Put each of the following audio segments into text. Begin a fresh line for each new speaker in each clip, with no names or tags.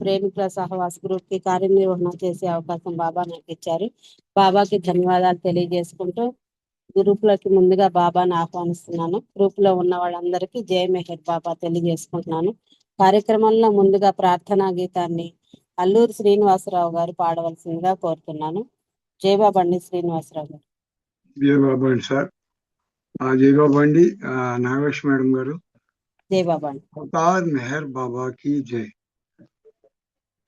ప్రేమికుల సహవాస గ్రూప్ కి కార్యనిర్వహణ చేసే అవకాశం బాబా నాకు ఇచ్చారు. బాబాకి ధన్యవాదాలు తెలియజేసుకుంటూ గ్రూప్ లోకి ముందుగా బాబాని ఆహ్వానిస్తున్నాను. గ్రూప్ లో ఉన్న వాళ్ళందరికీ జై మెహర్ బాబా తెలియజేసుకుంటున్నాను. కార్యక్రమంలో ముందుగా ప్రార్థనా గీతాన్ని అల్లూరి శ్రీనివాసరావు గారు పాడవలసిందిగా కోరుతున్నాను. జై బాబా అండి శ్రీనివాసరావు గారు.
జై బాబా అండి సార్. జై బాబా అండి. నాగేష్ మేడం గారు.
జై బాబా అండి.
అవతార్ మెహర్ బాబా की जय.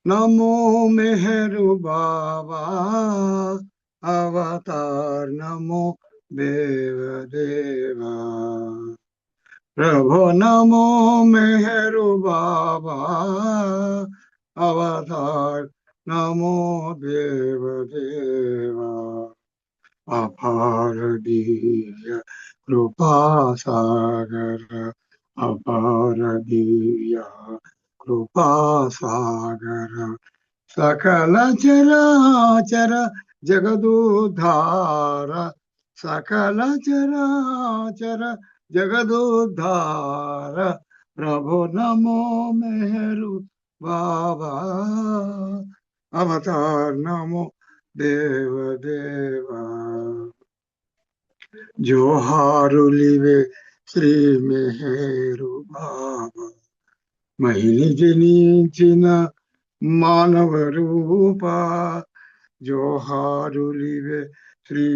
नमो मेहरु बाबा अवतार नमो देव देवा प्रभु नमो मेहरु बाबा अवतार नमो देव देवा अपार दिव्य कृपा सागर अपार दिव्य कृपा सागर सकल चराचर जगदुद्धार सकल चराचर जगदुद्धार प्रभु नमो मेहरु बाबा अवतार नमो देव देवा जोहारुलिवे श्री मेहरु बाबा महिनि जनिंचिन मानव रूप जोहारुलिवे श्री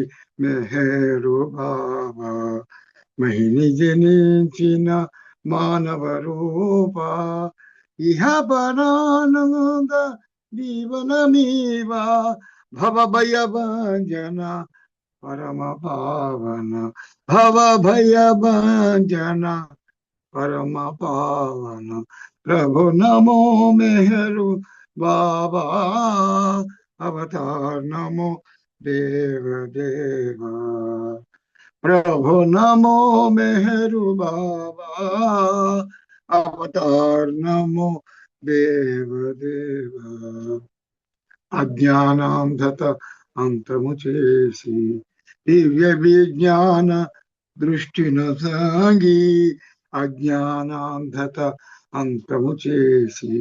मेहरु बाबा महिनि जनिंचिन मानव रूप इह परानंद जीवनमीवा भव भय भंजन परम पावन भव भय भंजन परम पावन प्रभु नमो मेहरु बाबा अवतार नमो देव देवा प्रभु नमो मेहरु बाबा अवतार नमो देव देवा अज्ञानांधत अंतमुचेसी दिव्य विज्ञान दृष्टि न सांगी अज्ञानांधत अंतमुचेसी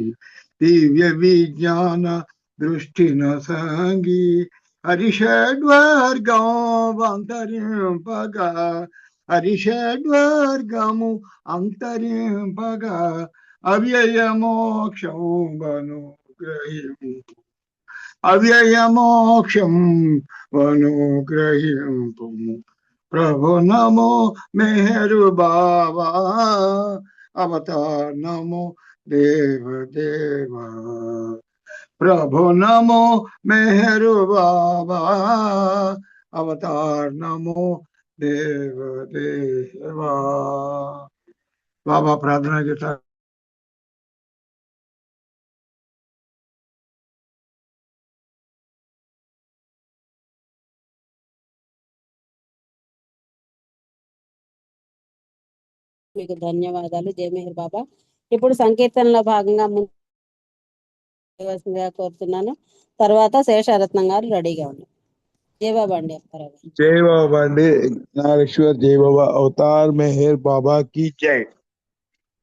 दिव्य विज्ञान दृष्टि न सांगी हरिषड्वर्गंतरिंपगा हरिषड्वर्गमु अंतरिंपगा अव्यय मोक्षं वनुग्रहिं अव्यय मोक्षं वनुग्रहिं प्रभु नमो मेहरु बाबा अवतार नमो देव देवा प्रभु नमो मेहरु बाबा अवतार नमो देव देवा बाबा प्रार्थना गीता
మీకు ధన్యవాదాలు జై మెహర్ బాబా. ఇప్పుడు సంకీర్తనలో భాగంగా ముందుగా కోరుతున్నాను. తర్వాత శేషరత్నం గారు రెడీగా ఉన్నారు. జై బాబా అండి.
जय बाबा अंडी नागेश्वर जय बाबा अवतार मेहर बाबा की जय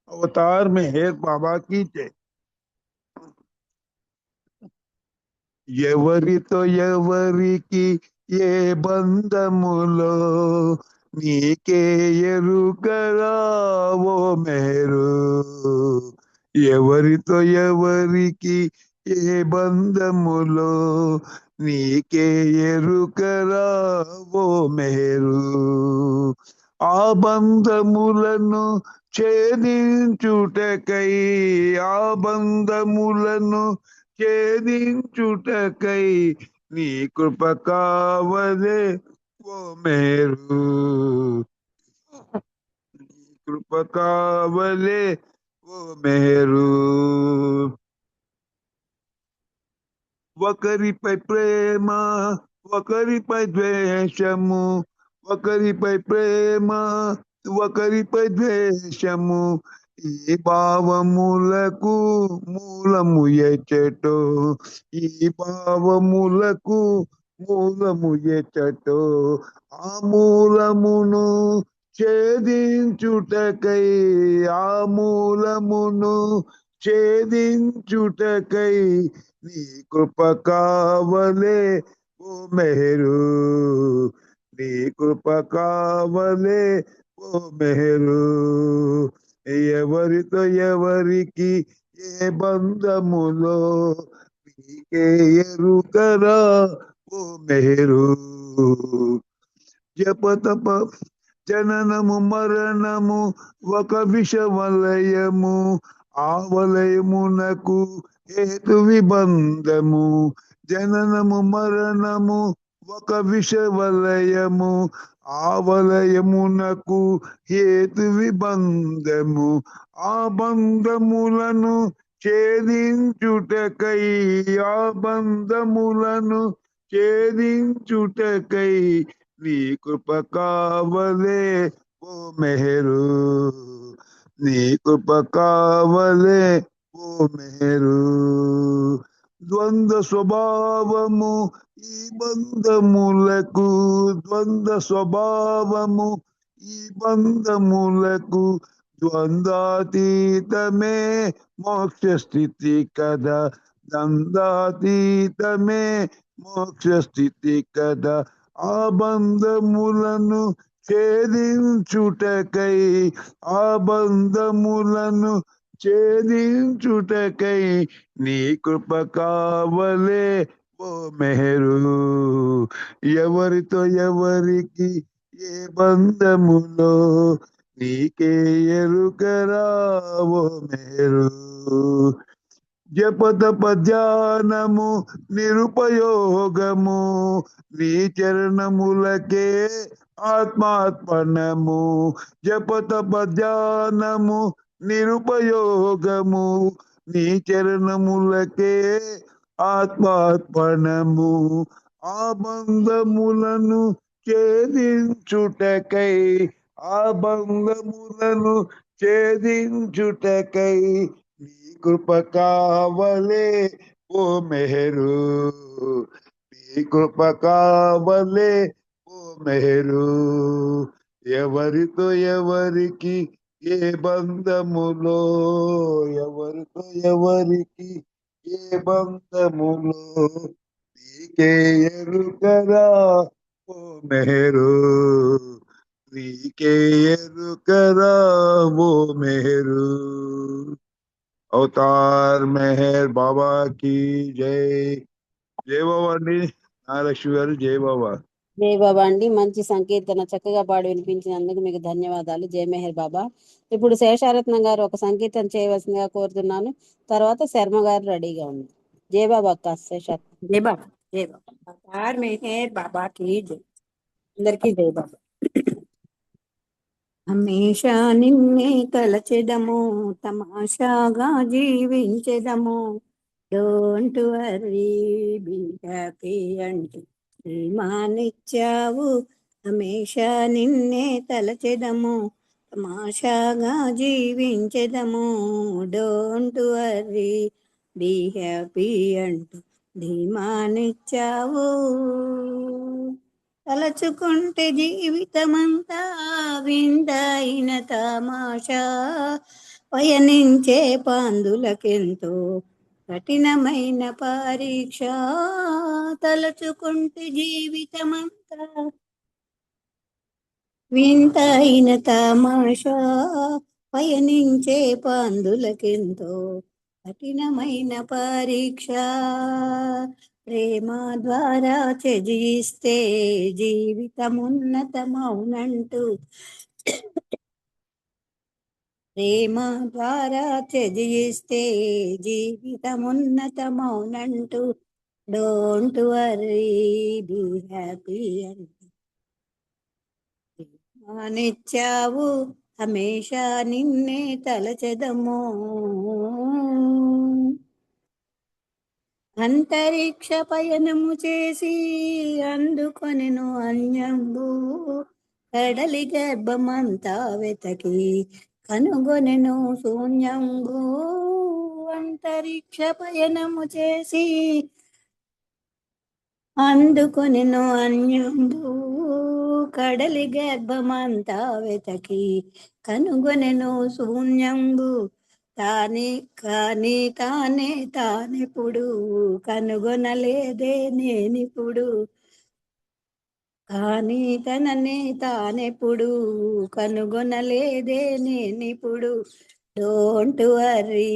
अवतार मेहर बाबा की जय ఎవరితో ఎవరికి ఏ బంధములో నీకే ఎరుకరా ఓ మేరు ఎవరితో ఎవరికి ఏ బంధములో నీకే ఎరుకరా ఓ మేరు ఆ బంధములను ఛేదించుటకై ఆ బంధములను ఛేదించుటకై నీ కృప కావలే ఓ మేరు నీ కృప కావలే ఓ మేరు ఒకరిపై ప్రేమ ఒకరిపై ద్వేషము ఒకరిపై ప్రేమ ఒకరిపై ద్వేషము ఈ భావములకు మూలము ఎచ్చటో ఈ భావములకు మూలము ఎచ్చటో ఆ మూలమును ఛేదించుటకై ఆ మూలమును ఛేదించుటకై నీ కృప కావలే ఓ మెహరు, నీ కృప కావలే ఓ మెహరు. ఎవరితో ఎవరికి ఏ బంధములో నీకే ఎరుకరా ఓ మెహరు. జపతప జననము మరణము ఒక విషవలయము, ఆ వలయమునకు హేతు విబంధము. జననము మరణము ఒక విషవలయము, ఆ వలయమునకు హేతు విబంధము. ఆ బంధములను ఛేదించుటకై, ఆ బంధములను ఛేదించుటకై నీ కృప కావలే ఓ మెహరు, నీ కృప కావలే ఓ మెహరు. ద్వంద్వ స్వభావము ఈ బంధములకు, ద్వంద్వ స్వభావము ఈ బంధములకు ద్వంద్వాతీతమే మోక్ష స్థితి కదా, ద్వంద్వాతీతమే మోక్ష స్థితి కదా. ఆ బంధములను ఛేదించుటకై, ఆ బంధములను ఛేదించుటకై నీ కృప కావలే ఓ మెహరు. ఎవరితో ఎవరికి ఏ బంధములో నీకే ఎరుకరా ఓ మెహరు. జపతప ధ్యానము నిరుపయోగము, నీ చరణములకే ఆత్మార్పణము. జపతప ధ్యానము నిరుపయోగము, నీ చరణములకే ఆత్మార్పణము. ఆ బంధములను ఛేదించుటకై, ఆ బంధములను ఛేదించుటకై నీ కృప కావలే ఓ మెహరు, నీ కృప కావలే ఓ మెహరు. ఎవరితో ఎవరికి ఏ బంధములో, ఎవరితో ఎవరికి ఏ బంధములో నీకే ఎరుకరా ఓ మెహరు, నీకే ఎరుకరా ఓ మెహరు. అవతార్ మెహర్ బాబా की జై. జై బాబా అండి, నాగలక్ష్మి గారు. జై బాబా.
జై బాబా అండి. మంచి సంకీర్తన చక్కగా పాడి వినిపించినందుకు మీకు ధన్యవాదాలు. జై మెహర్ బాబా. ఇప్పుడు శేషారత్నం గారు ఒక సంకీర్తన చేయవలసిందిగా కోరుతున్నాను. తర్వాత శర్మ గారు రెడీగా ఉంది. జై బాబా అక్క. శేషారత్నం.
జై బాబా, జై బాబా. అవతార్ మెహర్ బాబా की జై. అందరికీ జై బాబా. హమేషా నిన్నే తలచెదము, తమాషాగా జీవించెదము. డోంట్ వరీ బీ హ్యాపీ అంటూ శ్రీమానిచ్చావు. హమేషా నిన్నే తలచెదము, తమాషాగా జీవించెదము. డోంట్ వరీ బీ హ్యాపీ అంటూ ధీమానిచ్చావు. తలచుకుంటే జీవితమంతా విందైన తమాషా, పయనించే పాందులకెంతో కఠినమైన పరీక్ష. తలచుకుంటే జీవితమంతా వింతైన తమాషా, పయనించే పాందులకెంతో కఠినమైన పరీక్ష. ప్రేమ ద్వారా త్యజిస్తే జీవితమున్నతమౌనంటూ, ప్రేమ ద్వారా త్యజిస్తే జీవితమున్నతమౌనంటూ. డోంట్ వరీ బీ హ్యాపీ అంటూ నిచ్చావు. హమేషా నిన్నే తలచెదము. అంతరిక్ష పయనము చేసి అందుకొనెను అన్యంబు, కడలి గర్భమంతా వెతకి కనుగొనెను శూన్యంబు. అంతరిక్ష పయనము చేసి అందుకొనెను అన్యంబు, కడలి గర్భమంతా వెతకి కనుగొనెను శూన్యంబు. కానీ తానెప్పుడు కనుగొనలేదే నేనిప్పుడు. కానీ తనని తానెప్పుడు కనుగొనలేదే నేనిప్పుడు. డోంట్ వరీ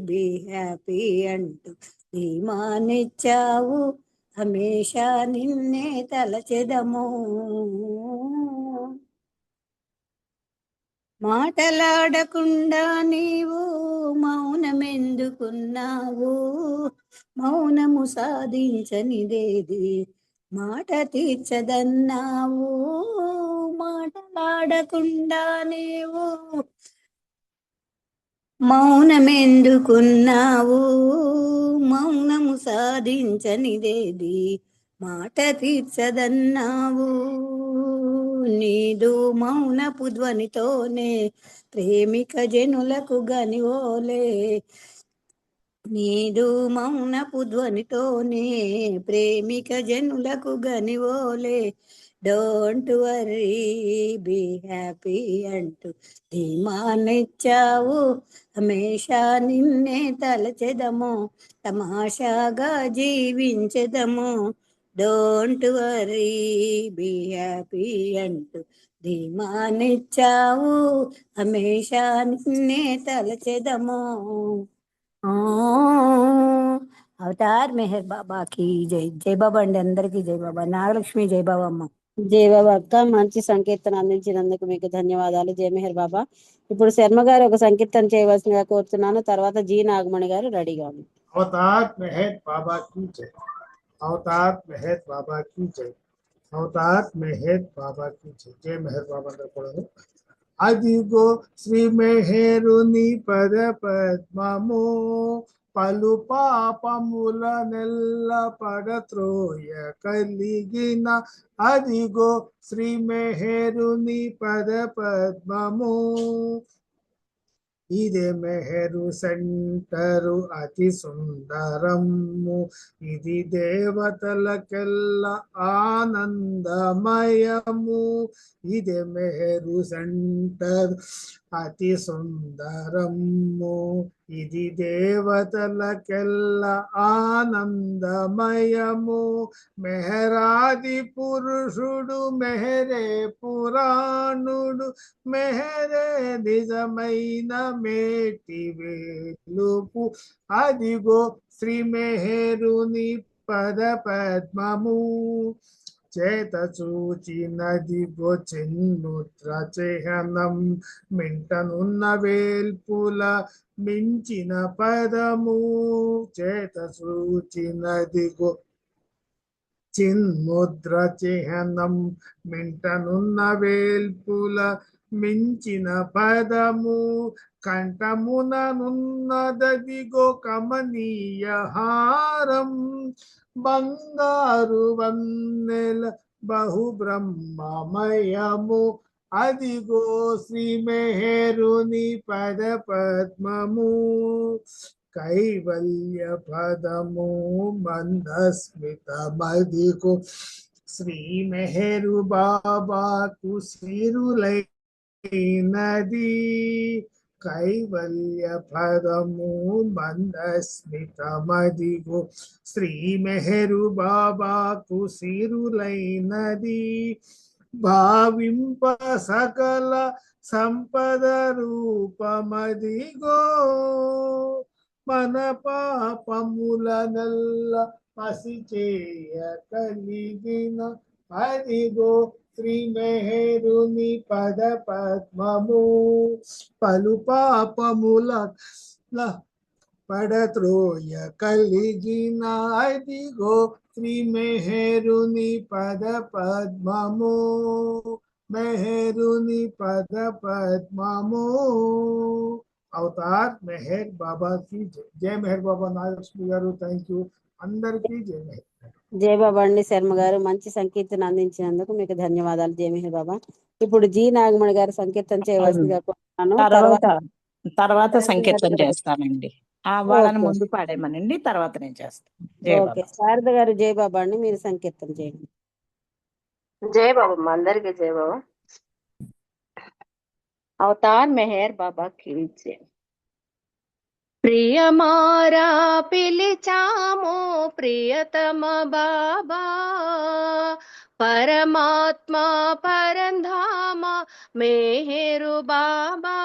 బీ హ్యాపీ అంటూ ధీమానిచ్చావు, హమేషా నిన్నే తలచెదము. మాటలాడకుండా నీవు మౌనమెందుకున్నావు, మౌనము సాధించనిదేది మాట తీర్చదన్నావు. మాటలాడకుండా నీవు మౌనమెందుకున్నావు, మౌనము సాధించనిదేది మాట తీర్చదన్నావు. నీదు మౌనపు ధ్వనితోనే ప్రేమిక జనులకు గనివోలే, నీదు మౌనపు ధ్వనితోనే ప్రేమిక జనులకు గనివోలే. డోంట్ వరీ బీ హ్యాపీ అంటూ ధీమానిచ్చావు, హమేషా నిన్నే తలచెదము, తమాషాగా జీవించెదము. డోంట్ వరీ బీ హ్యాపీ అంటూ ధీమానిచ్చావు, హమేషా నిన్నే తలచెదము. అవతార్ మెహర్ బాబాకి జై. జై బాబా అండి, అందరికీ జై బాబా. నాగలక్ష్మి జై బాబా అమ్మ.
జై బాబా అక్క, మంచి సంకీర్తన అందించినందుకు మీకు ధన్యవాదాలు. జై మెహర్ బాబా. ఇప్పుడు శర్మ గారు ఒక సంకీర్తన చేయవలసిందిగా కోరుతున్నాను. తర్వాత జీ నాగమణి గారు రెడీగా ఉన్నారు.
अवतार मेहर बाबा की जय। अवतार मेहर बाबा की जय। अवतार मेहर बाबा की जय। जय मेहर बाबा अंदर అదిగో శ్రీ మెహరుని పద పద్మము, పలు పాపముల నెల్ల పడత్రోయ కలిగిన. అదిగో శ్రీ మెహరుని పద పద్మము, ఇదే మెహరు సెంటరు అతి సుందరము, ఇది దేవతలకెల్ల ఆనందమయము. ఇదే మెహరు సెంటర్ అతి సుందరము, ఇది దేవతలకెల్ల ఆనందమయము. మెహరాది పురుషుడు మెహరే పురాణుడు, మెహరే నిజమైన మేటి వేలుపు. అదిగో శ్రీ మెహరుని పద పద్మము, చేత చూచినదిగో చిన్ముద్ర చిహ్నం, మింటనున్న వేల్పుల మించిన పదము. చేత చూచినదిగో చిన్ముద్ర చిహ్నం, మింటనున్న వేల్పుల మించిన పదము. కంఠముననున్నదదిగో కమనీయ హారం, బంగారు వన్నెల బహుబ్రహ్మమయము. అదిగో శ్రీ మెహరుని పద పద్మము, కైవల్య పదము మందస్మితమదిగో శ్రీ మెహరు బాబాకు సిరులైనది. కైవల్య పదము మందస్మితమదిగో శ్రీ మెహరు బాబాకు సిరులైనది. భావింప సకల సంపద రూపమదిగో, మన పాపముల నల్ల పసిచేయ కలిగిన. అదిగో శ్రీ మెహరుని పద పద్మము, పలు పాపముల పడత్రోయ కలిగిన. అదిగో శ్రీ మెహరుని పద పద్మము, మెహరుని పద పద్మము. అవతార్ మెహర్ బాబా కి జై. జై మెహర్ బాబా. నాగలక్ష్మి గారు థ్యాంక్ యూ. అందరికీ జై మెహర్.
జై బాబా అండి శర్మ గారు, మంచి సంకీర్తన అందించినందుకు మీకు ధన్యవాదాలు. జై మెహర్ బాబా. ఇప్పుడు జీ నాగమణి గారు సంకీర్తన చేయవలసిందిగా కోరుతున్నాను.
తర్వాత సంకీర్తన చేస్తానండి. వాళ్ళని
ఓకే.
ముందు పాడేమనండి, తర్వాత నేను చేస్తాను. జై
ఓకే,
బాబా.
శారద గారు జై బాబా అండి, మీరు సంకీర్తన చేయండి.
जय बाबा అందరికి జై బాబా. అవతార్ మెహర్ బాబా की जय। ప్రియమారా పిలిచాము ప్రియతమ బాబా, పరమాత్మ పరంధామ మేహరు బాబా.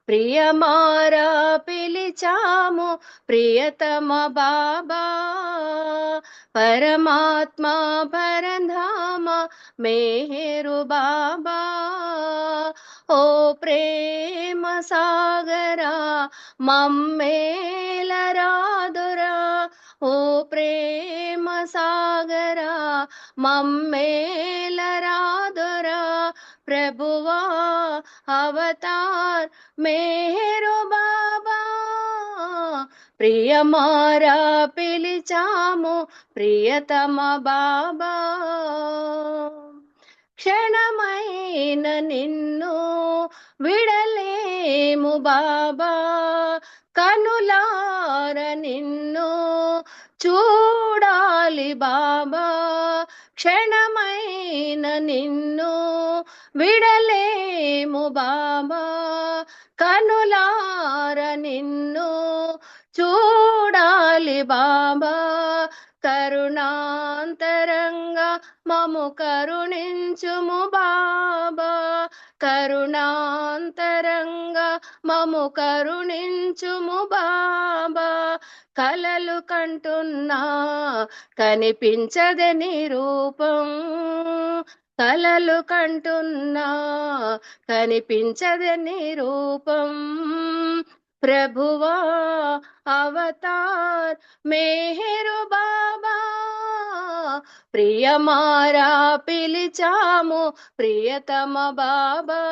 ప్రియమారా పిలిచాము ప్రియతమ బాబా, పరమాత్మ పరంధామ మేహరు బాబా. ఓ ప్రేమ సాగరా మమ్మేలరాదురా, ఓ ప్రేమ సాగరా మమ్మేలరాదురా. ప్రభువా అవతార్ మేరు బాబా, ప్రియమారా పిలిచాము ప్రియతమ బాబా. క్షణమైన నిన్ను విడలేము బాబా, కనులార నిన్ను చూడాలి బాబా. క్షణమైన నిన్ను విడలేము బాబా, కనులార నిన్ను చూడాలి బాబా. కరుణాంతరంగా మము కరుణించుము బాబా, కరుణాంతరంగా మము కరుణించుము బాబా. కలలు కంటున్నా కనిపించదని రూపం, కలలు కంటున్నా కనిపించదని రూపం. ప్రభువా అవతార్ మేహరు బాబా, ప్రియమారా పిలిచాము ప్రియతమ బాబా,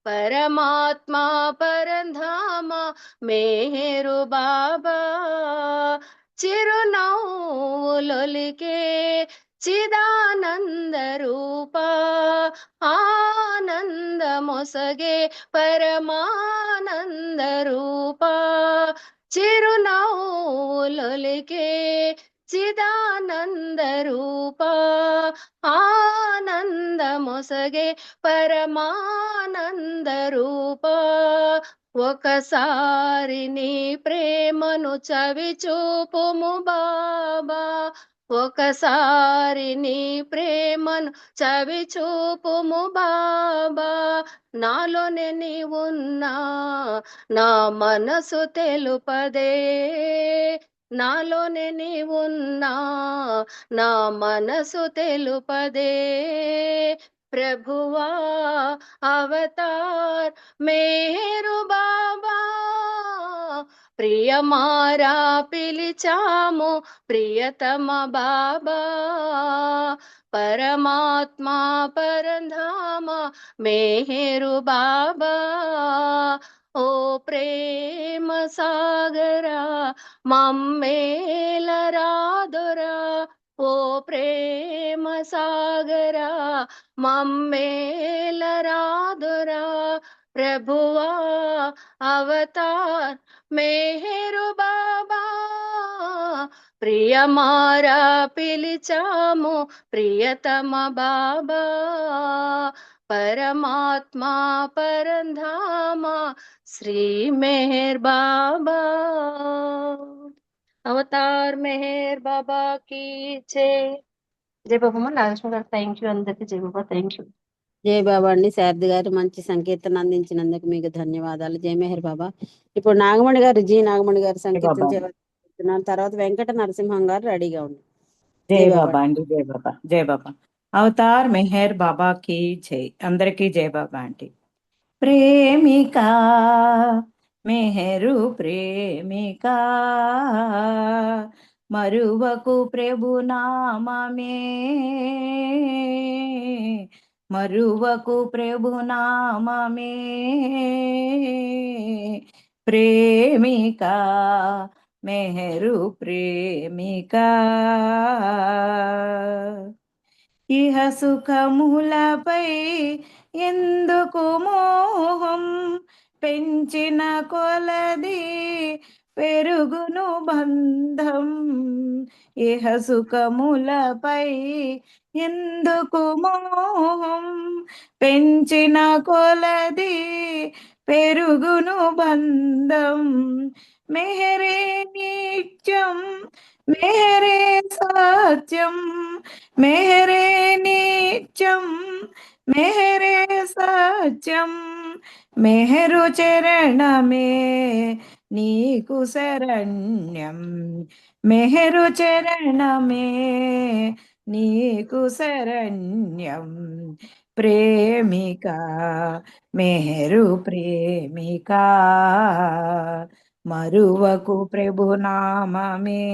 పరమాత్మ పరంధామ మేహరు బాబా. చిరునవ్వులొలికే చిదానంద రూప, ఆనందమొసగే పరమానంద రూప. చిరునవ్వులొలికే చిదానంద రూప, ఆనందమొసగే పరమానంద రూప. ఒకసారి నీ ప్రేమను చవి చూపుము బాబా, ఒకసారి నీ ప్రేమను చవి చూపుము బాబా. నాలోనే నీవున్నా నా మనసు తెలుపదే, నాలోనే నీవున్నా నా మనసు తెలుపదే. ప్రభువా అవతార్ మేరు బాబా, ప్రియమారా పిలిచాము ప్రియతమ బాబా, పరమాత్మ పరంధామ మేహరు బాబా. ఓ ప్రేమ సాగరా మమ్మేలరాదురా, ఓ ప్రేమ సాగరా మమ్మేలరాదురా. ప్రభువా అవతార్ మేహరు బాబా, ప్రియమారా పిలిచాము ప్రియతమ బాబా, పరమాత్మ పరంధామ శ్రీ మెహర్ బాబా. అవతార్ మెహర్ బాబా की जय. జై బాబా. నాగలక్ష్మి గారు థ్యాంక్ యూ. అందరికి జై బాబా. Thank you.
జై బాబా అండి. శారది గారు మంచి సంకీర్తన అందించినందుకు మీకు ధన్యవాదాలు. జై మెహర్ బాబా. ఇప్పుడు నాగమణి గారు, జి నాగమణి గారు సంకీర్తన
బాబా.
చేస్తున్నారు. తర్వాత వెంకట నరసింహం గారు రెడీగా ఉన్నారు.
జై బాబా అండి. జై బాబా. జై బాబా. అవతార్ మెహర్ బాబా కి జై. అందరికీ జై బాబా అండి. ప్రేమిక మెహరు ప్రేమిక, మరువకు ప్రభు నామమే, మరువకు ప్రభు నామమే. ప్రేమిక మెహరు ప్రేమిక, ఇహ సుఖములపై ఎందుకు మోహం, పెంచిన కొలది పెరుగును బంధం. ఇహ సుఖములపై ఎందుకు మోహం, పెంచిన కొలది పెరుగును బంధం. మెహరే నిత్యం మెహరే సత్యం, మెహరే నిత్యం మెహరే సత్యం, మెహరు చరణమే నీకు శరణ్యం, మెహరు చరణమే నీకు శరణ్యం. ప్రేమిక మెహరు ప్రేమిక, మరువకు ప్రభునామమే,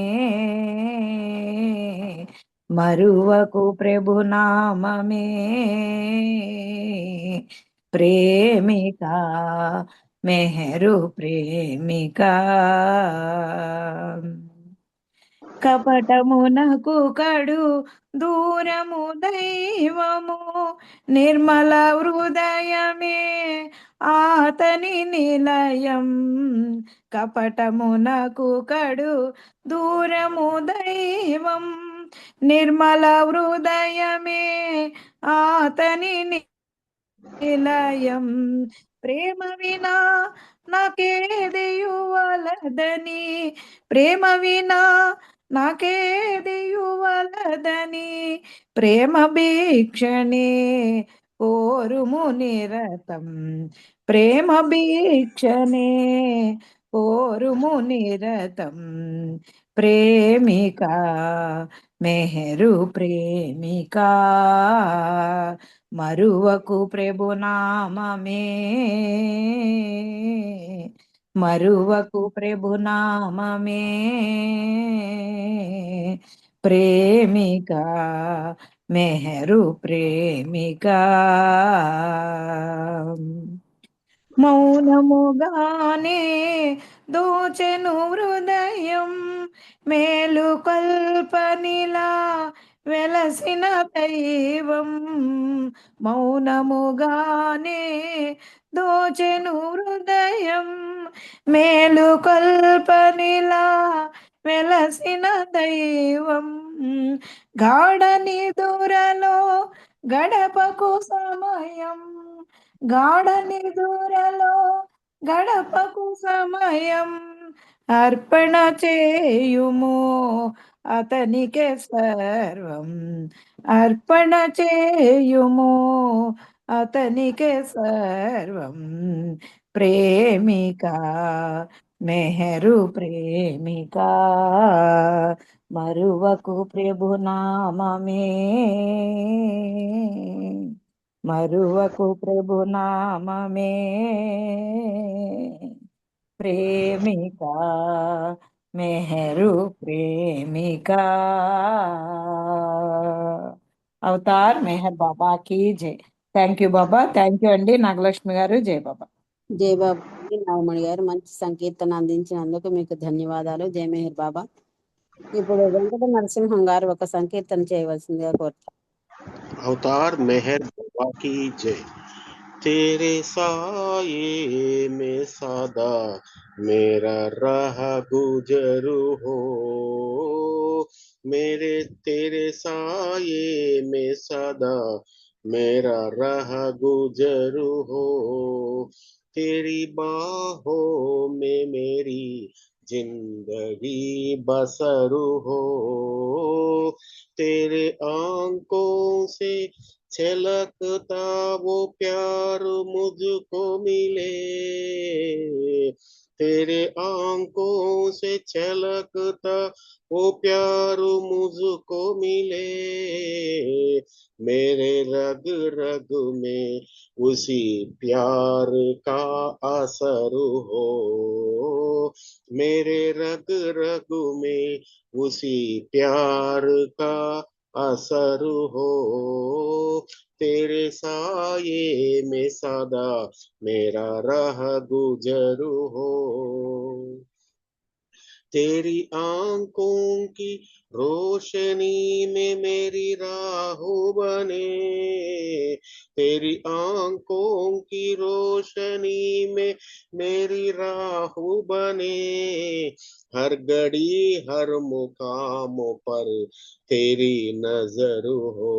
మరువకు ప్రభునామమే. ప్రేమిక మెహరు ప్రేమిక. కపటమునకు కడు దూరము దైవము, నిర్మల హృదయమే ఆతని నిలయం. కపటమునకు కడు దూరము దైవం, నిర్మల హృదయమే ఆతని నిలయం. ప్రేమ వినా నాకేదియువలదని, ప్రేమ వినా నాకేదియువలదని, ప్రేమ భీక్షణే కోరుము నిరతం, ప్రేమ భీక్షణే కోరుము నిరతం. ప్రేమిక మెహరు ప్రేమిక, మరువకు ప్రభునామమే, మరువకు ప్రభునామమే. ప్రేమిక మెహరు ప్రేమిక. మౌనముగానే దోచెను హృదయం, మేలు కల్పనిలా వెలసిన దైవం. మౌనముగానే దోచెను హృదయం, మేలు కల్పనిలా వెలసిన దైవం. గాఢ నిదురలో గడపకు సమయం, గాఢ నిదురలో గడపకు సమయం, అర్పణ చేయుము అతనికే సర్వం, అర్పణ చేయుము అతనికే సర్వం. ప్రేమిక మెహరు ప్రేమిక, మరువకు ప్రభునామమే, మరువకు ప్రభునామమే. ప్రేమిక మెహరు ప్రేమిక. అవతార్ మెహర్ బాబా की జై. Thank you Baba, thank you అండి నాగలక్ష్మి గారు. జై బాబా.
జై బాబా. నాగమణి గారు మంచి సంకీర్తన అందించినందుకు మీకు ధన్యవాదాలు. జై మెహర్ బాబా. ఇప్పుడు వెంకట నరసింహం గారు ఒక సంకీర్తన చేయవలసిందిగా కోరుతారు.
अवतार मेहर बाबा की जय। तेरे साये में सदा मेरा राह गुजरू हो, मेरे तेरे साये में सदा मेरा राह गुजरू हो, तेरी बाहों में मेरी जिंदगी बसरू हो, तेरे आंखों से छलकता वो प्यार मुझको मिले, तेरे आंखों से छलकता वो प्यार मुझको मिले, मेरे रग रग में उसी प्यार का असर हो, मेरे रग रग में उसी प्यार का असर हो, तेरे साये में सदा मेरा राह गुजर हो, तेरी आंखों की रोशनी में मेरी राह बने, तेरी आंखों की रोशनी में मेरी राह बने, हर घड़ी हर मुकाम पर तेरी नजर हो,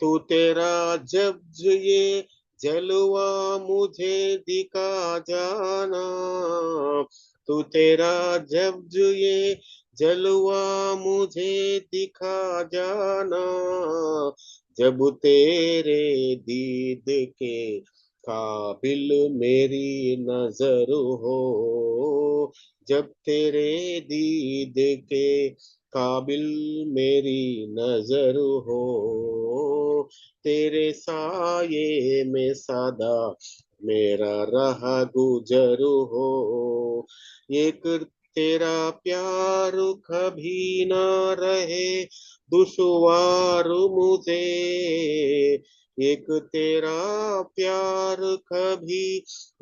तू तेरा जब ये जलवा मुझे दिखा जाना, तू तेरा जब जो ये जलवा मुझे दिखा जाना, जब तेरे दीद के काबिल मेरी नजर हो, जब तेरे दीद के काबिल मेरी नजर हो, तेरे साये में सदा मेरा रहा गुजर हो, एक तेरा प्यार कभी ना रहे दुश्वार मुझे, एक तेरा प्यार कभी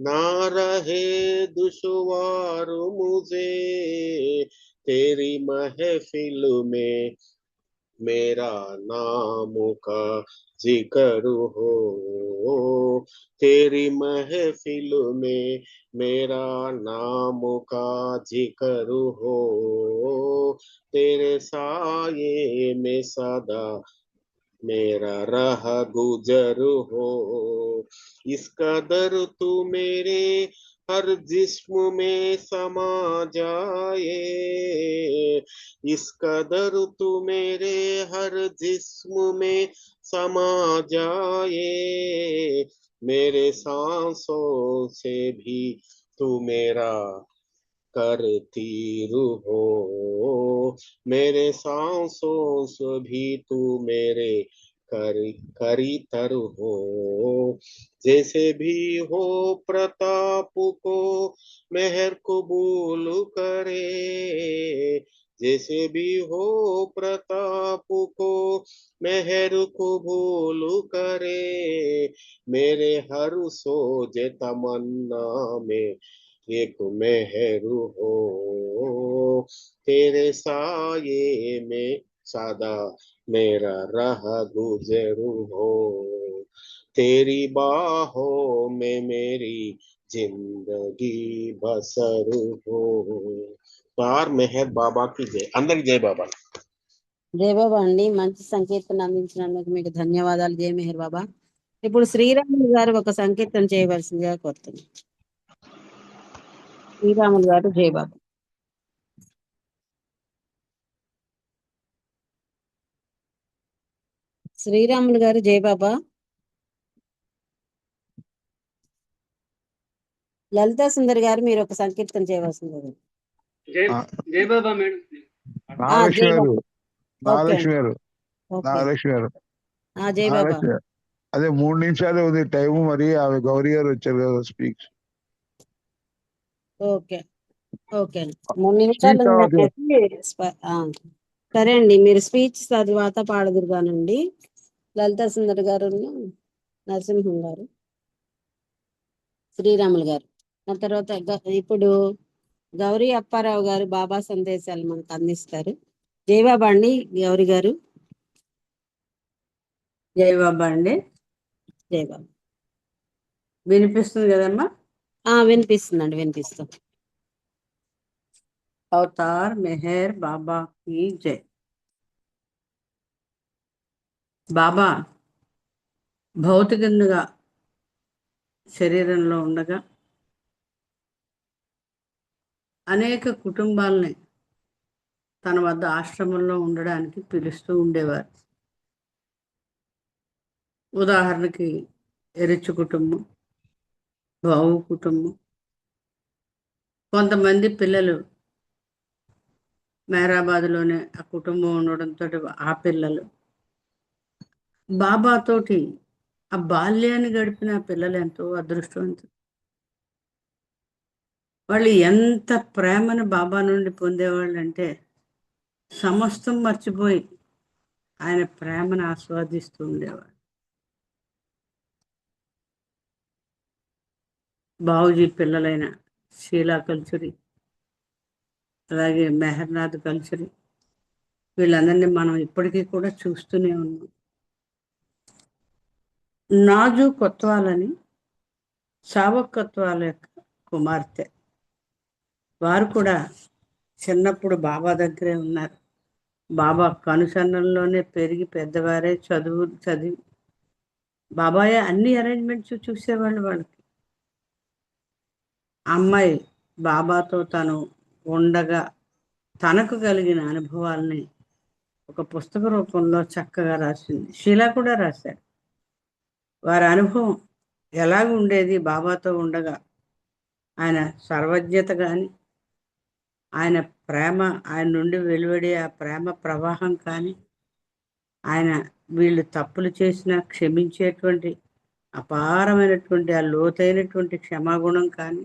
ना रहे दुश्वार मुझे, तेरी महफिल में मेरा नाम का जिक्र हो, तेरी महफिल में मेरा नाम का जिक्र हो, तेरे साये में सदा मेरा राह गुजर हो, इस कदर तू मेरे हर जिस्म में समा जाए, इस कदर तू मेरे हर जिस्म में समा जाए, मेरे सांसों से भी तू मेरा करती हो, मेरे सांसों से भी तू मेरे करी तर हो, जैसे भी हो प्रताप को मेहर कबूल करे, जैसे भी हो प्रताप को मेहर कबूल करे, मेरे हर सोच तमन्ना में एक मेहर हो, तेरे साये में सदा मेरा राह गुजर हो, तेरी बाहों में मेरी जिंदगी बसर हो। पार मेहर बाबा की जय, अंदर जय बाबा।
జయ బాబా అండి, మంచి సంకీర్తన అందించినందుకు మీకు ధన్యవాదాలు. జయ మెహర్ బాబా. ఇప్పుడు శ్రీరాములు గారు ఒక సంకీర్తన చేయవలసిందిగా కోరుతున్నాను. శ్రీరాములు గారు జయ బాబా. శ్రీరాములు గారు జయ బాబా. లలితా సుందరి గారు మీరు ఒక సంకీర్తన చేయవలసింది.
జై బాబా మేడం.
నాగలక్ష్మి గారు,
ఓకే
నాగలక్ష్మి గారు,
ఓకే.
నాగలక్ష్మి గారు,
జయ బాబా.
నాగలక్ష్మి గారు. అదే 3 నిమిషాలే ఉంది టైము, మరి ఆమె గౌరీ గారు వచ్చారు కదా స్పీక్.
ఓకే ఓకే అండి, 3 నిమిషాలు ఉందనేసి సరే అండి, మీరు స్పీచ్ తర్వాత పాడదురు కానండి. లలితా సుందరి గారు, నరసింహం గారు, శ్రీరాములు గారు, ఆ తర్వాత ఇప్పుడు గౌరీ అప్పారావు గారు బాబా సందేశాలు మనకు అందిస్తారు. జై బాబా అండి గౌరీ గారు.
జై బాబా అండి.
జై బాబా.
వినిపిస్తుంది కదమ్మా?
వినిపిస్తుందండి, వినిపిస్తుంది.
అవతార్ మెహర్ బాబా की జై. బాబా భౌతికంగా శరీరంలో ఉండగా అనేక కుటుంబాలని తన వద్ద ఆశ్రమంలో ఉండడానికి పిలుస్తూ ఉండేవారు. ఉదాహరణకి ఎరుచు కుటుంబం, బావు కుటుంబం, కొంతమంది పిల్లలు మెహరాబాద్లోనే ఆ కుటుంబం ఉండడంతో ఆ పిల్లలు బాబాతోటి ఆ బాల్యాన్ని గడిపిన పిల్లలు ఎంతో అదృష్టవంతులు. వాళ్ళు ఎంత ప్రేమను బాబా నుండి పొందేవాళ్ళు అంటే సమస్తం మర్చిపోయి ఆయన ప్రేమను ఆస్వాదిస్తూ ఉండేవాడు. బావుజీ పిల్లలైన షీలా కల్చురి, అలాగే మెహర్నాథ్ కల్చురి, వీళ్ళందరినీ మనం ఇప్పటికీ కూడా చూస్తూనే ఉన్నాం. నాజు కొత్వాలని సావక్ కొత్వాల యొక్క కుమార్తె, వారు కూడా చిన్నప్పుడు బాబా దగ్గరే ఉన్నారు. బాబా కనుసన్నల్లోనే పెరిగి పెద్దవారే చదివి బాబాయ్ అన్ని అరేంజ్మెంట్స్ చూసేవాళ్ళు వాళ్ళకి. అమ్మాయి బాబాతో తను ఉండగా తనకు కలిగిన అనుభవాల్ని ఒక పుస్తక రూపంలో చక్కగా రాసింది. షీలా కూడా రాశారు. వారి అనుభవం ఎలాగ ఉండేది బాబాతో ఉండగా, ఆయన సర్వజ్ఞత కానీ, ఆయన ప్రేమ, ఆయన నుండి వెలువడే ఆ ప్రేమ ప్రవాహం కానీ, ఆయన వీళ్ళు తప్పులు చేసినా క్షమించేటువంటి అపారమైనటువంటి ఆ లోతైనటువంటి క్షమాగుణం కానీ,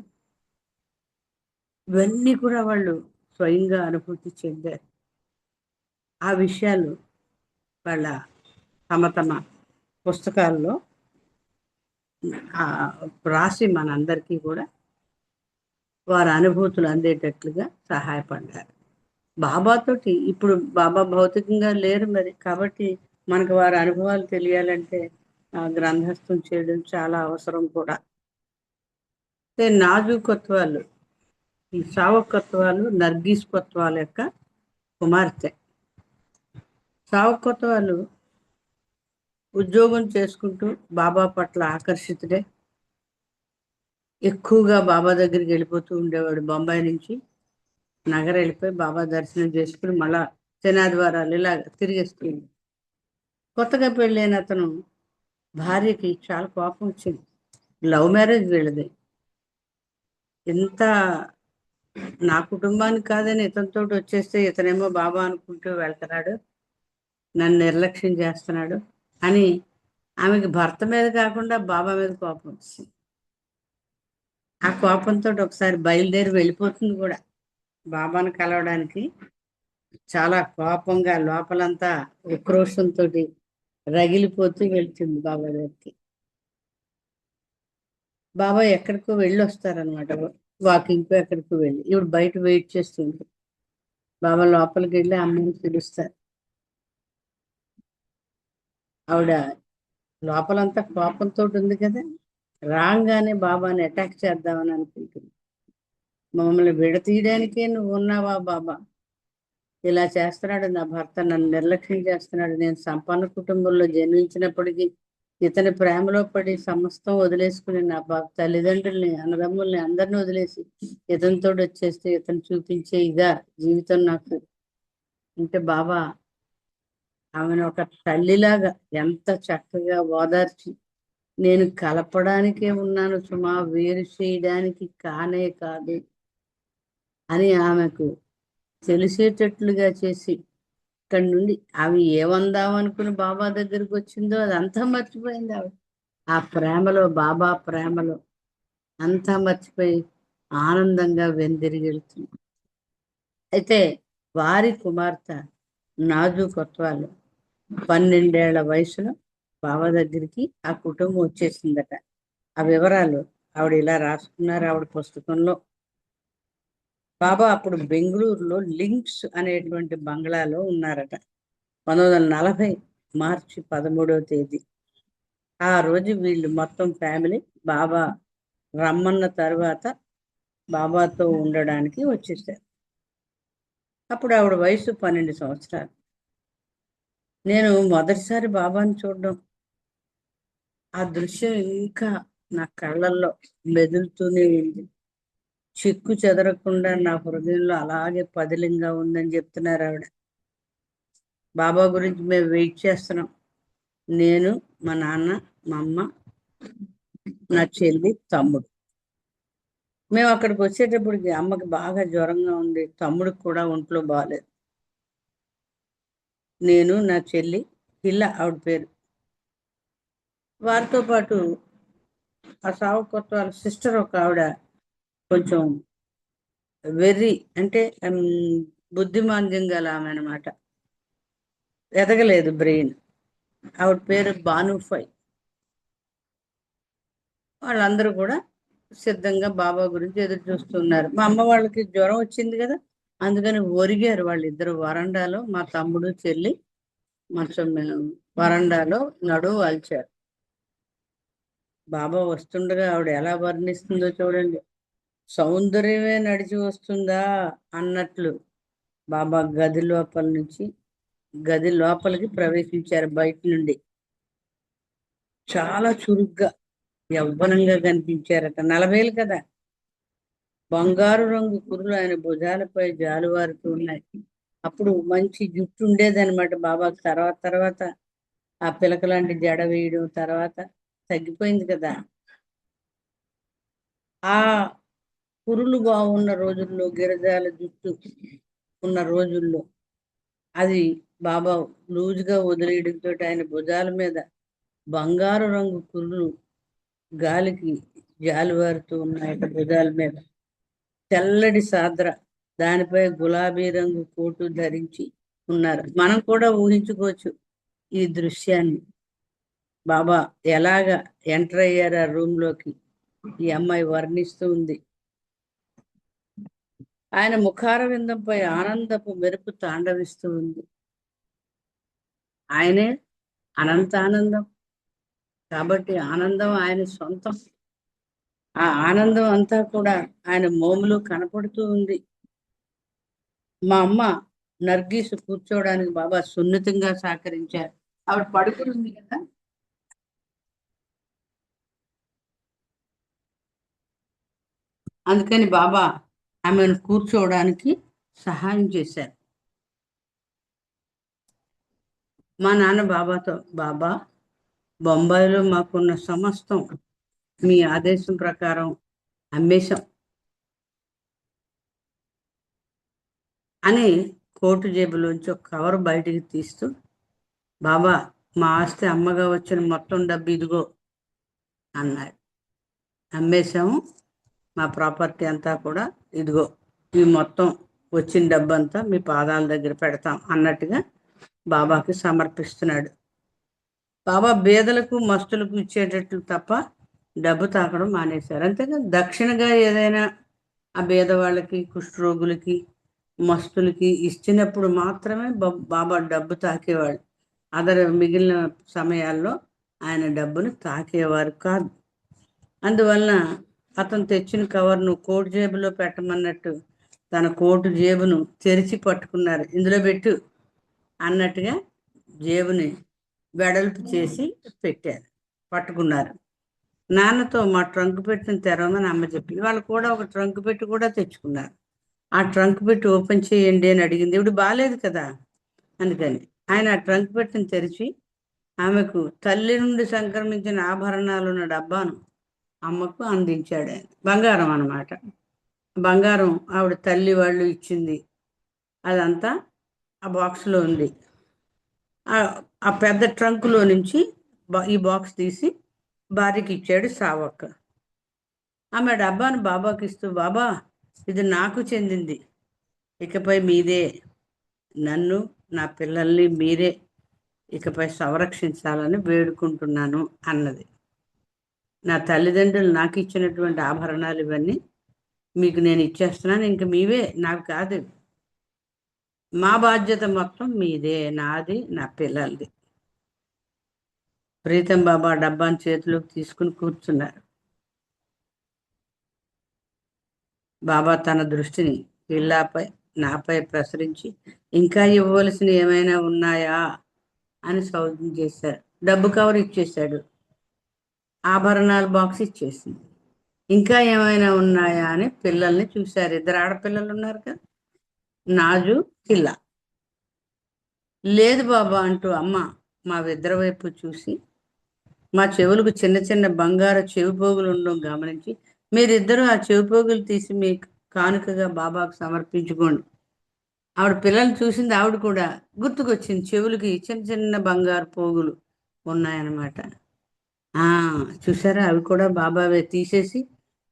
ఇవన్నీ కూడా వాళ్ళు స్వయంగా అనుభూతి చెందారు. ఆ విషయాలు వాళ్ళ తమ పుస్తకాల్లో రాసి మనందరికీ కూడా వారి అనుభూతులు అందేటట్లుగా సహాయపడ్డారు. బాబాతోటి ఇప్పుడు బాబా భౌతికంగా లేరు మరి, కాబట్టి మనకు వారి అనుభవాలు తెలియాలంటే గ్రంథస్థం చేయడం చాలా అవసరం కూడా. నాజూకత్వాలు, ఈ సావకత్వాలు నర్గీస్ కొత్వాల యొక్క కుమార్తె. సావకత్వాలు ఉద్యోగం చేసుకుంటూ బాబా పట్ల ఆకర్షితుడే, ఎక్కువగా బాబా దగ్గరికి వెళ్ళిపోతూ ఉండేవాడు. బొంబాయి నుంచి నగర వెళ్ళిపోయి బాబా దర్శనం చేసుకుని మళ్ళా శనాద్వారాలు ఇలా తిరిగేస్తుంది. కొత్తగా పెళ్ళైన అతను భార్యకి చాలా కోపం వచ్చింది. లవ్ మ్యారేజ్ వీళ్ళది. ఇంత నా కుటుంబానికి కాదని ఇతనితో వచ్చేస్తే ఇతనేమో బాబా అనుకుంటూ వెళ్తున్నాడు, నన్ను నిర్లక్ష్యం చేస్తున్నాడు అని ఆమెకి భర్త మీద కాకుండా బాబా మీద కోపం వచ్చింది. ఆ కోపంతో ఒకసారి బయలుదేరి వెళ్ళిపోతుంది కూడా బాబాను కలవడానికి. చాలా కోపంగా లోపలంతా ఉక్రోషంతో రగిలిపోతూ వెళ్తుంది బాబా దగ్గరికి. బాబా ఎక్కడికో వెళ్ళి వస్తారనమాట, వాకింగ్కో ఎక్కడికో వెళ్ళి. ఇప్పుడు బయట వెయిట్ చేస్తుంది. బాబా లోపలికి వెళ్ళి అమ్మని పిలుస్తారు. ఆవిడ లోపలంతా కోపంతో ఉంది కదా, రాగానే బాబాని అటాక్ చేద్దామని అనుకుంటుంది. మమ్మల్ని విడతీయడానికే నువ్వు ఉన్నావా బాబా? ఇలా చేస్తున్నాడు నా భర్త, నన్ను నిర్లక్ష్యం చేస్తున్నాడు. నేను సంపన్న కుటుంబంలో జన్మించినప్పటికీ ఇతని ప్రేమలో పడి సమస్తం వదిలేసుకుని నా తల్లిదండ్రుల్ని, అన్నదమ్ముల్ని అందరిని వదిలేసి ఇతనితో వచ్చేస్తే ఇతను చూపించే ఇదా జీవితం నాకు అంటే, బాబా ఆమెను ఒక తల్లిలాగా ఎంత చక్కగా ఓదార్చి, నేను కలపడానికే ఉన్నాను సుమా, వేరు చేయడానికి కానే కాదు అని ఆమెకు తెలిసేటట్లుగా చేసి, ఇక్కడి నుండి ఆమె ఏమందామనుకుని బాబా దగ్గరికి వచ్చిందో అదంతా మర్చిపోయింది. ఆవిడ ఆ ప్రేమలో, బాబా ప్రేమలో అంతా మర్చిపోయి ఆనందంగా వెందిరిగి వెళ్తుంది. అయితే వారి కుమార్తె నాజూకత్వాలు 12 ఏళ్ల వయసులో బాబా దగ్గరికి ఆ కుటుంబం వచ్చేసిందట. ఆ వివరాలు ఆవిడ ఇలా రాసుకున్నారు ఆవిడ పుస్తకంలో. బాబా అప్పుడు బెంగళూరులో లింక్స్ అనేటువంటి బంగ్లాలో ఉన్నారట. 1940 మార్చి 13వ తేదీ. ఆ రోజు వీళ్ళు మొత్తం ఫ్యామిలీ బాబా రమ్మన్న తర్వాత బాబాతో ఉండడానికి వచ్చేసారు. అప్పుడు ఆవిడ వయసు 12 సంవత్సరాలు. నేను మొదటిసారి బాబాని చూడడం, ఆ దృశ్యం ఇంకా నా కళ్ళల్లో మెదులుతూనే ఉంది. చిక్కు చెదరకుండా నా హృదయంలో అలాగే పదిలంగా ఉందని చెప్తున్నారు ఆవిడ. బాబా గురించి మేము వెయిట్ చేస్తున్నాం. నేను, మా నాన్న, మా అమ్మ, నా చెల్లి, తమ్ముడు. మేము అక్కడికి వచ్చేటప్పటికి అమ్మకి బాగా జ్వరంగా ఉంది, తమ్ముడికి కూడా ఒంట్లో బాగాలేదు. నేను, నా చెల్లి, పిల్ల ఆవిడ పేరు. వారితో పాటు ఆ సావుకొత్త వాళ్ళ సిస్టర్ ఒక ఆవిడ, కొంచెం వెర్రి అంటే బుద్ధిమాంద్యం గల ఆమె అనమాట, ఎదగలేదు బ్రెయిన్. ఆవిడ పేరు బానుఫై. వాళ్ళందరూ కూడా సిద్ధంగా బాబా గురించి ఎదురు చూస్తున్నారు. మా అమ్మ వాళ్ళకి జ్వరం వచ్చింది కదా, అందుకని ఒరిగారు వాళ్ళిద్దరు వరండాలో. మా తమ్ముడు చెల్లి మంచం వరండాలో నడువు వాల్చారు. బాబా వస్తుండగా ఆవిడ ఎలా వర్ణిస్తుందో చూడండి. సౌందర్యమే నడిచి వస్తుందా అన్నట్లు బాబా గది లోపలికి ప్రవేశించారు బయట నుండి. చాలా చురుగ్గా యవ్వనంగా కనిపించారట. 40 కదా. బంగారు రంగు కురులు ఆయన భుజాలపై జాలువారుతూ ఉన్నాయి. అప్పుడు మంచి జుట్టు ఉండేదన్నమాట బాబాకు. తర్వాత తర్వాత ఆ పిలక లాంటి జడ వేయడం తర్వాత తగ్గిపోయింది కదా. ఆ కురులు బాగున్న రోజుల్లో, గిరజాల జుట్టు ఉన్న రోజుల్లో అది బాబా లూజుగా వదిలేయడంతో ఆయన భుజాల మీద బంగారు రంగు కురులు గాలికి జాలువారుతూ ఉన్నాయట. భుజాల మీద తెల్లటి సాద్ర, దానిపై గులాబీ రంగు కోటు ధరించి ఉన్నారు. మనం కూడా ఊహించుకోవచ్చు ఈ దృశ్యాన్ని. బాబా ఎలాగా ఎంటర్ అయ్యారు ఆ రూమ్ లోకి, ఈ అమ్మాయి వర్ణిస్తూ ఉంది. ఆయన ముఖార విందంపై ఆనందపు మెరుపు తాండవిస్తూ ఉంది. ఆయనే అనంత ఆనందం కాబట్టి ఆనందం ఆయన సొంతం. ఆ ఆనందం అంతా కూడా ఆయన మోములో కనపడుతూ ఉంది. మా అమ్మ నర్గీసు కూర్చోవడానికి బాబా సున్నితంగా సహకరించారు. ఆవిడ పడుకుని ఉంది కదా. అందుకని బాబా ఆమెను కూర్చోవడానికి సహాయం చేశారు. మా నాన్న బాబాతో, బాబా బొంబాయిలో మాకున్న సమస్తం మీ ఆదేశం ప్రకారం అమ్మేశాం అని కోటు జేబులోంచి ఒక కవర్ బయటికి తీస్తూ, బాబా మా ఆస్తి అమ్మగా వచ్చిన మొత్తం డబ్బు ఇదిగో అన్నాడు. అమ్మేశాము, మా ప్రాపర్టీ అంతా కూడా ఇదిగో, ఈ మొత్తం వచ్చిన డబ్బు అంతా మీ పాదాల దగ్గర పెడతాం అన్నట్టుగా బాబాకి సమర్పిస్తున్నాడు. బాబా బేదలకు మస్తులకు ఇచ్చేటట్లు తప్ప డబ్బు తాకడం మానేశారు. అంతేకాదు దక్షిణగా ఏదైనా ఆ బేదవాళ్ళకి, కుష్ఠరోగులకి, మస్తులకి ఇచ్చినప్పుడు మాత్రమే బాబా డబ్బు తాకేవాళ్ళు. మిగిలిన సమయాల్లో ఆయన డబ్బును తాకేవారు కాదు. అందువలన అతను తెచ్చిన కవర్ను కోటు జేబులో పెట్టమన్నట్టు తన కోటు జేబును తెరిచి పట్టుకున్నారు. ఇందులో పెట్టు అన్నట్టుగా జేబుని వెడల్పు చేసి పెట్టారు, పట్టుకున్నారు. నాన్నతో మా ట్రంక్ పెట్టిన తెరవమని అమ్మ చెప్పింది. వాళ్ళు కూడా ఒక ట్రంక్ పెట్టి కూడా తెచ్చుకున్నారు. ఆ ట్రంక్ పెట్టి ఓపెన్ చేయండి అని అడిగింది. ఇప్పుడు బాగాలేదు కదా. అందుకని ఆయన ఆ ట్రంక్ పెట్టిన తెరిచి ఆమెకు తల్లి నుండి సంక్రమించిన ఆభరణాలున్న డబ్బాను అమ్మకు అందించాడు. ఆయన బంగారం అన్నమాట. బంగారం ఆవిడ తల్లి వాళ్ళు ఇచ్చింది. అదంతా ఆ బాక్స్లో ఉంది. ఆ పెద్ద ట్రంకులో నుంచి ఈ బాక్స్ తీసి భార్యకి ఇచ్చాడు సావక్క. ఆమె డబ్బాను బాబాకి ఇస్తూ, బాబా ఇది నాకు చెందింది, ఇకపై మీదే, నన్ను నా పిల్లల్ని మీరే ఇకపై సంరక్షించాలని వేడుకుంటున్నాను అన్నది. నా తల్లిదండ్రులు నాకు ఇచ్చినటువంటి ఆభరణాలు ఇవన్నీ మీకు నేను ఇచ్చేస్తున్నాను, ఇంక మీవే, నాకు కాదు. మా బాధ్యత మొత్తం మీదే, నాది, నా పిల్లలది. ప్రీతం బాబా డబ్బాని చేతిలోకి తీసుకుని కూర్చున్నారు. బాబా తన దృష్టిని పిల్లాపై, నాపై ప్రసరించి, ఇంకా ఇవ్వవలసిన ఏమైనా ఉన్నాయా అని సౌజ్ఞ చేశారు. డబ్బు కవర్ ఇచ్చేశాడు, ఆభరణాల బాక్స్ ఇచ్చేసింది. ఇంకా ఏమైనా ఉన్నాయా అని పిల్లల్ని చూశారు. 2 ఆడపిల్లలు ఉన్నారు కదా, నాజు, కిల్లా. లేదు బాబా అంటూ అమ్మ మా ఇద్దరి వైపు చూసి మా చెవులకు చిన్న చిన్న బంగారు చెవిపోగులు ఉండడం గమనించి, మీరిద్దరూ ఆ చెవిపోగులు తీసి మీ కానుకగా బాబాకు సమర్పించుకోండి. ఆవిడ పిల్లల్ని చూసింది. ఆవిడ కూడా గుర్తుకొచ్చింది, చెవులకి చిన్న చిన్న బంగారు పోగులు ఉన్నాయన్నమాట. చూసారా, అవి కూడా బాబావే, తీసేసి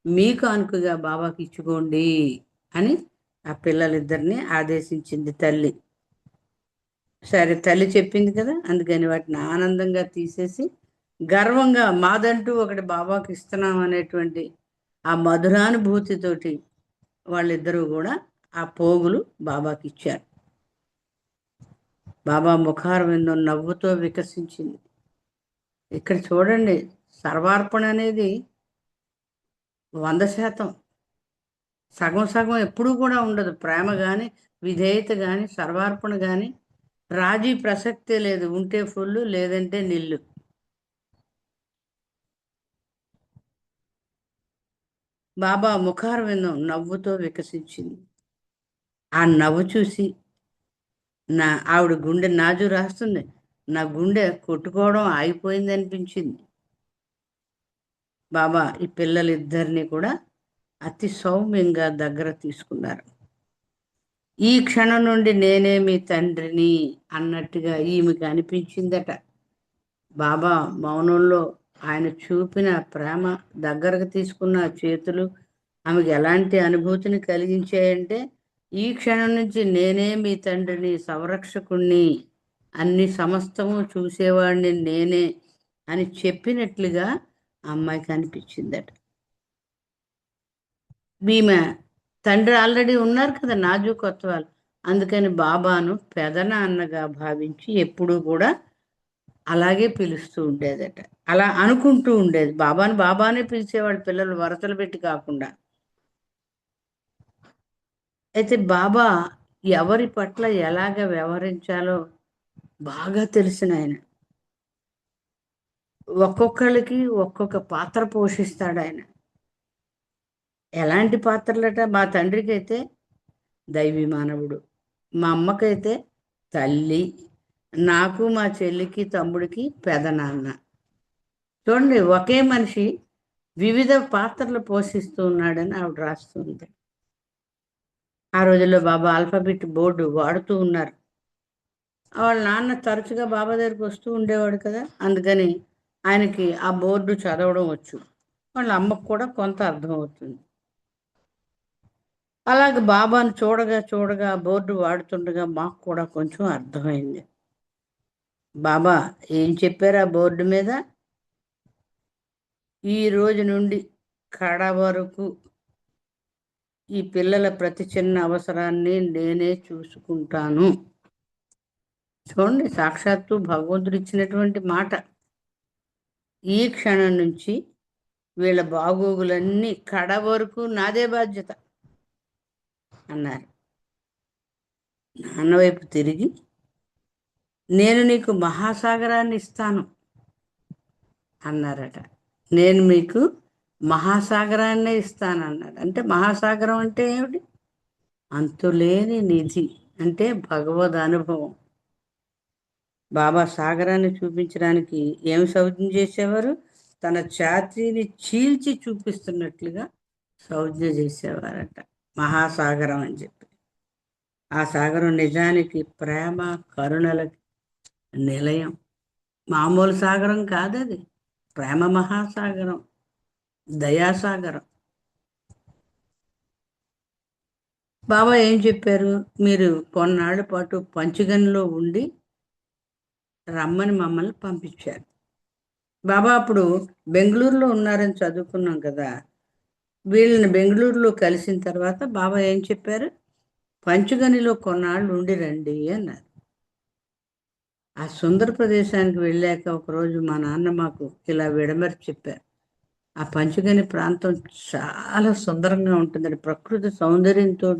మీ కానుకగా బాబాకి ఇచ్చుకోండి అని ఆ పిల్లలిద్దరిని ఆదేశించింది తల్లి. సరే, తల్లి చెప్పింది కదా, అందుకని వాటిని ఆనందంగా తీసేసి గర్వంగా మాదంటూ ఒకటి బాబాకి ఇస్తున్నాం అనేటువంటి ఆ మధురానుభూతితోటి వాళ్ళిద్దరూ కూడా ఆ పోగులు బాబాకి ఇచ్చారు. బాబా ముఖార విందం నవ్వుతో వికసించింది. ఇక్కడ చూడండి, సర్వార్పణ అనేది 100%, సగం సగం ఎప్పుడూ కూడా ఉండదు. ప్రేమ కానీ, విధేయత కానీ, సర్వార్పణ కానీ రాజీ ప్రసక్తే లేదు. ఉంటే ఫుల్, లేదంటే నిల్లు. బాబా ముఖారవిందం నవ్వుతో వికసించింది. ఆ నవ్వు చూసి ఆవిడ గుండె నాజు రాస్తుంది, నా గుండె కొట్టుకోవడం ఆగిపోయింది అనిపించింది. బాబా ఈ పిల్లలిద్దరినీ కూడా అతి సౌమ్యంగా దగ్గర తీసుకున్నారు. ఈ క్షణం నుండి నేనే మీ తండ్రిని అన్నట్టుగా ఈమెకి అనిపించిందట. బాబా మౌనంలో ఆయన చూపిన ప్రేమ, దగ్గరకు తీసుకున్న చేతులు ఆమెకు ఎలాంటి అనుభూతిని కలిగించాయంటే, ఈ క్షణం నుంచి నేనే మీ తండ్రిని, సంరక్షకుణ్ణి, అన్ని సమస్తము చూసేవాడిని నేనే అని చెప్పినట్లుగా అమ్మాయికి అనిపించిందట. ఈమె తండ్రి ఆల్రెడీ ఉన్నారు కదా, నాజు కొత్తవాళ్ళు, అందుకని బాబాను పెదనాన్నగా భావించి ఎప్పుడూ కూడా అలాగే పిలుస్తూ ఉండేదట. అలా అనుకుంటూ ఉండేది. బాబాని బాబానే పిలిచేవాడు పిల్లలు, వరసలు పెట్టి కాకుండా. అయితే బాబా ఎవరి పట్ల ఎలాగ వ్యవహరించాలో బాగా తెలిసిన ఆయన. ఒక్కొక్కళ్ళకి ఒక్కొక్క పాత్ర పోషిస్తాడు ఆయన. ఎలాంటి పాత్రలట? మా తండ్రికి అయితే దైవీ మానవుడు, మా అమ్మకైతే తల్లి, నాకు మా చెల్లికి తమ్ముడికి పెదనాన్న. చూడండి, ఒకే మనిషి వివిధ పాత్రలు పోషిస్తూ ఉన్నాడని ఆవిడ రాస్తుంది. ఆ రోజుల్లో బాబా ఆల్ఫాబెట్ బోర్డు వాడుతూ ఉన్నారు. వాళ్ళ నాన్న తరచుగా బాబా దగ్గరికి వస్తూ ఉండేవాడు కదా, అందుకని ఆయనకి ఆ బోర్డు చదవడం వచ్చు. వాళ్ళ అమ్మకు కూడా కొంత అర్థం అవుతుంది. అలాగే బాబాను చూడగా చూడగా బోర్డు వాడుతుండగా మాకు కూడా కొంచెం అర్థమైంది. బాబా ఏం చెప్పారు ఆ బోర్డు మీద? ఈ రోజు నుండి కడ వరకు ఈ పిల్లల ప్రతి చిన్న అవసరాన్ని నేనే చూసుకుంటాను. చూడండి, సాక్షాత్తు భగవంతుడు ఇచ్చినటువంటి మాట. ఈ క్షణం నుంచి వీళ్ళ బాగోగులన్నీ కడ వరకు నాదే బాధ్యత అన్నారు. నాన్న వైపు తిరిగి, నేను నీకు మహాసాగరాన్ని ఇస్తాను అన్నారట. నేను మీకు మహాసాగరాన్నే ఇస్తానన్నాడు. అంటే మహాసాగరం అంటే ఏమిటి? అంతులేని నిధి, అంటే భగవద్ అనుభవం. బాబా సాగరాన్ని చూపించడానికి ఏమి సౌజ్ఞ చేసేవారు? తన ఛాతీని చీల్చి చూపిస్తున్నట్లుగా సౌజ్ఞ చేసేవారట, మహాసాగరం అని చెప్పి. ఆ సాగరం నిజానికి ప్రేమ కరుణలకి నిలయం. మామూలు సాగరం కాదది, ప్రేమ మహాసాగరం, దయాసాగరం. బాబా ఏం చెప్పారు? మీరు కొన్నాళ్ళ పాటు పంచగనిలో ఉండి రమ్మని మమ్మల్ని పంపించారు. బాబా అప్పుడు బెంగళూరులో ఉన్నారని చదువుకున్నాం కదా. వీళ్ళని బెంగళూరులో కలిసిన తర్వాత బాబా ఏం చెప్పారు? పంచగనిలో కొన్నాళ్ళు ఉండి రండి అన్నారు. ఆ సుందర ప్రదేశానికి వెళ్ళాక ఒకరోజు మా నాన్న మాకు ఇలా విడమరి చెప్పారు. ఆ పంచగని ప్రాంతం చాలా సుందరంగా ఉంటుందట, ప్రకృతి సౌందర్యంతో